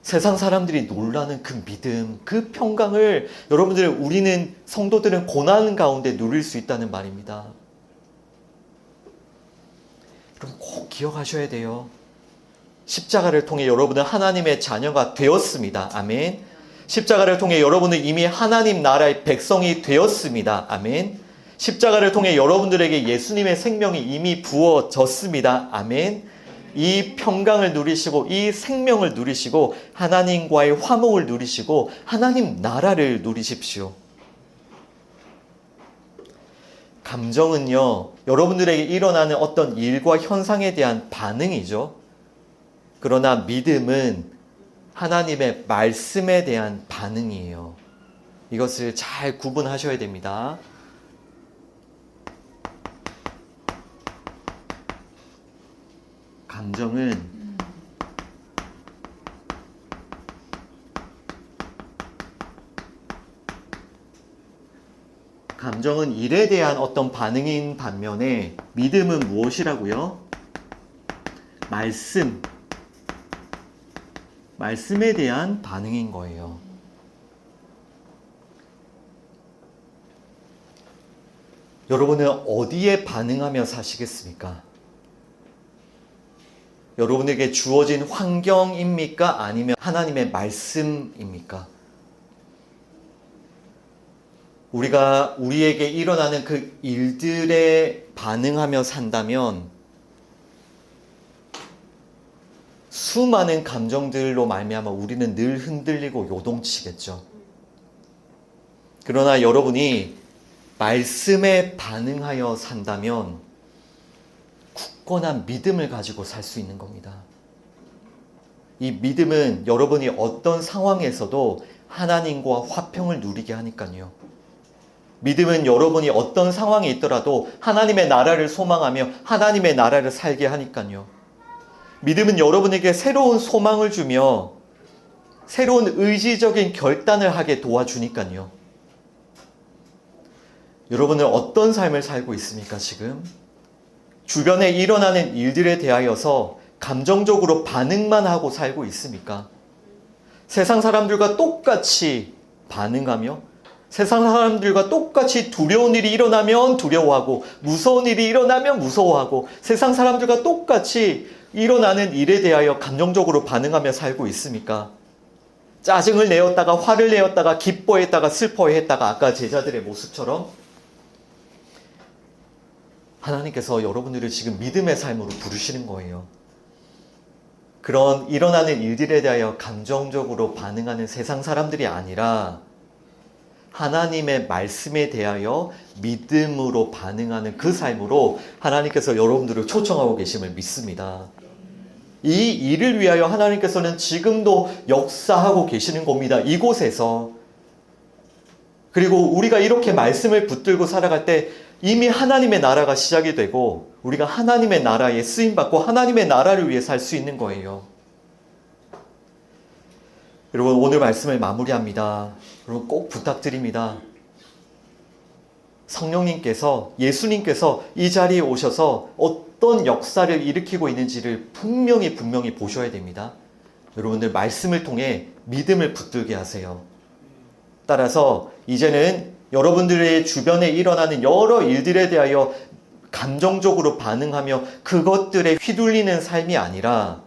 세상 사람들이 놀라는 그 믿음, 그 평강을 우리는 성도들은 고난 가운데 누릴 수 있다는 말입니다. 여러분 꼭 기억하셔야 돼요. 십자가를 통해 여러분은 하나님의 자녀가 되었습니다. 아멘. 십자가를 통해 여러분은 이미 하나님 나라의 백성이 되었습니다. 아멘. 십자가를 통해 여러분들에게 예수님의 생명이 이미 부어졌습니다. 아멘. 이 평강을 누리시고 이 생명을 누리시고 하나님과의 화목을 누리시고 하나님 나라를 누리십시오. 감정은요, 여러분들에게 일어나는 어떤 일과 현상에 대한 반응이죠. 그러나 믿음은 하나님의 말씀에 대한 반응이에요. 이것을 잘 구분하셔야 됩니다. 감정은 일에 대한 어떤 반응인 반면에 믿음은 무엇이라고요? 말씀에 대한 반응인 거예요. 여러분은 어디에 반응하며 사시겠습니까? 여러분에게 주어진 환경입니까? 아니면 하나님의 말씀입니까? 우리에게 일어나는 그 일들에 반응하며 산다면 수많은 감정들로 말미암아 우리는 늘 흔들리고 요동치겠죠. 그러나 여러분이 말씀에 반응하여 산다면 굳건한 믿음을 가지고 살 수 있는 겁니다. 이 믿음은 여러분이 어떤 상황에서도 하나님과 화평을 누리게 하니까요. 믿음은 여러분이 어떤 상황에 있더라도 하나님의 나라를 소망하며 하나님의 나라를 살게 하니까요. 믿음은 여러분에게 새로운 소망을 주며 새로운 의지적인 결단을 하게 도와주니까요. 여러분은 어떤 삶을 살고 있습니까, 지금? 주변에 일어나는 일들에 대하여서 감정적으로 반응만 하고 살고 있습니까? 세상 사람들과 똑같이 반응하며 세상 사람들과 똑같이 두려운 일이 일어나면 두려워하고 무서운 일이 일어나면 무서워하고 세상 사람들과 똑같이 일어나는 일에 대하여 감정적으로 반응하며 살고 있습니까? 짜증을 내었다가 화를 내었다가 기뻐했다가 슬퍼했다가 아까 제자들의 모습처럼 하나님께서 여러분들을 지금 믿음의 삶으로 부르시는 거예요. 그런 일어나는 일들에 대하여 감정적으로 반응하는 세상 사람들이 아니라 하나님의 말씀에 대하여 믿음으로 반응하는 그 삶으로 하나님께서 여러분들을 초청하고 계심을 믿습니다. 이 일을 위하여 하나님께서는 지금도 역사하고 계시는 겁니다. 이곳에서. 그리고 우리가 이렇게 말씀을 붙들고 살아갈 때 이미 하나님의 나라가 시작이 되고 우리가 하나님의 나라에 쓰임받고 하나님의 나라를 위해 살 수 있는 거예요. 여러분, 오늘 말씀을 마무리합니다. 여러분, 꼭 부탁드립니다. 성령님께서, 예수님께서 이 자리에 오셔서 어떤 역사를 일으키고 있는지를 분명히 보셔야 됩니다. 여러분들 말씀을 통해 믿음을 붙들게 하세요. 따라서 이제는 여러분들의 주변에 일어나는 여러 일들에 대하여 감정적으로 반응하며 그것들에 휘둘리는 삶이 아니라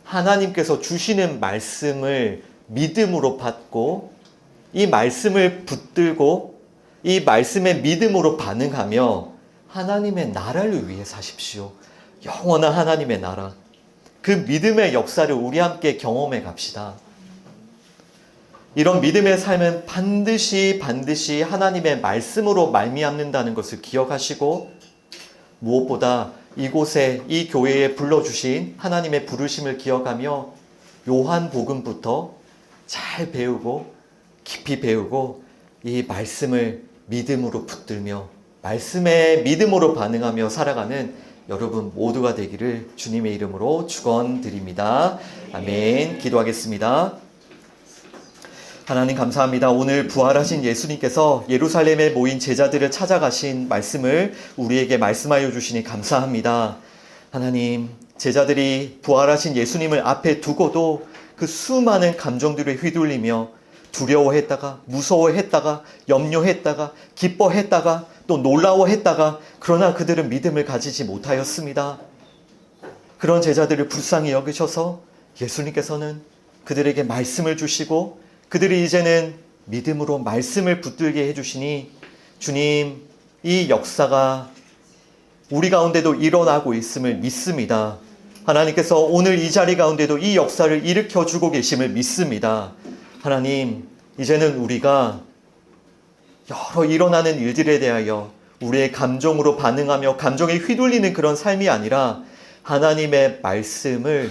하나님께서 주시는 말씀을 믿음으로 받고 이 말씀을 붙들고 이 말씀에 믿음으로 반응하며 하나님의 나라를 위해 사십시오. 영원한 하나님의 나라. 그 믿음의 역사를 우리 함께 경험해 갑시다. 이런 믿음의 삶은 반드시 하나님의 말씀으로 말미암는다는 것을 기억하시고 무엇보다 이곳에 이 교회에 불러주신 하나님의 부르심을 기억하며 요한복음부터 잘 배우고 깊이 배우고 이 말씀을 믿음으로 붙들며 말씀에 믿음으로 반응하며 살아가는 여러분 모두가 되기를 주님의 이름으로 축원드립니다. 아멘. 기도하겠습니다. 하나님 감사합니다. 오늘 부활하신 예수님께서 예루살렘에 모인 제자들을 찾아가신 말씀을 우리에게 말씀하여 주시니 감사합니다. 하나님, 제자들이 부활하신 예수님을 앞에 두고도 그 수많은 감정들에 휘둘리며 두려워했다가 무서워했다가 염려했다가 기뻐했다가 또 놀라워했다가 그러나 그들은 믿음을 가지지 못하였습니다. 그런 제자들을 불쌍히 여기셔서 예수님께서는 그들에게 말씀을 주시고 그들이 이제는 믿음으로 말씀을 붙들게 해주시니 주님, 이 역사가 우리 가운데도 일어나고 있음을 믿습니다. 하나님께서 오늘 이 자리 가운데도 이 역사를 일으켜주고 계심을 믿습니다. 하나님, 이제는 우리가 여러 일어나는 일들에 대하여 우리의 감정으로 반응하며 감정에 휘둘리는 그런 삶이 아니라 하나님의 말씀을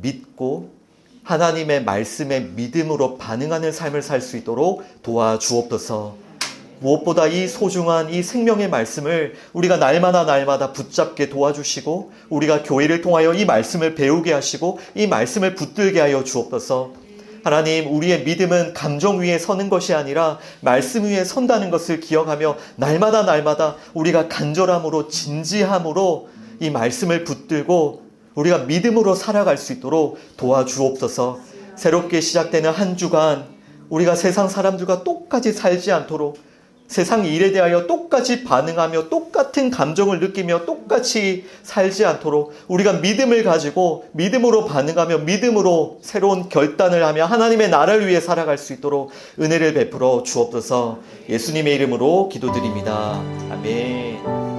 믿고 하나님의 말씀에 믿음으로 반응하는 삶을 살 수 있도록 도와주옵소서. 무엇보다 이 소중한 이 생명의 말씀을 우리가 날마다 붙잡게 도와주시고 우리가 교회를 통하여 이 말씀을 배우게 하시고 이 말씀을 붙들게 하여 주옵소서. 하나님, 우리의 믿음은 감정 위에 서는 것이 아니라 말씀 위에 선다는 것을 기억하며 날마다 우리가 간절함으로 진지함으로 이 말씀을 붙들고 우리가 믿음으로 살아갈 수 있도록 도와주옵소서. 새롭게 시작되는 한 주간 우리가 세상 사람들과 똑같이 살지 않도록 세상 일에 대하여 똑같이 반응하며 똑같은 감정을 느끼며 똑같이 살지 않도록 우리가 믿음을 가지고 믿음으로 반응하며 믿음으로 새로운 결단을 하며 하나님의 나라를 위해 살아갈 수 있도록 은혜를 베풀어 주옵소서. 예수님의 이름으로 기도드립니다. 아멘.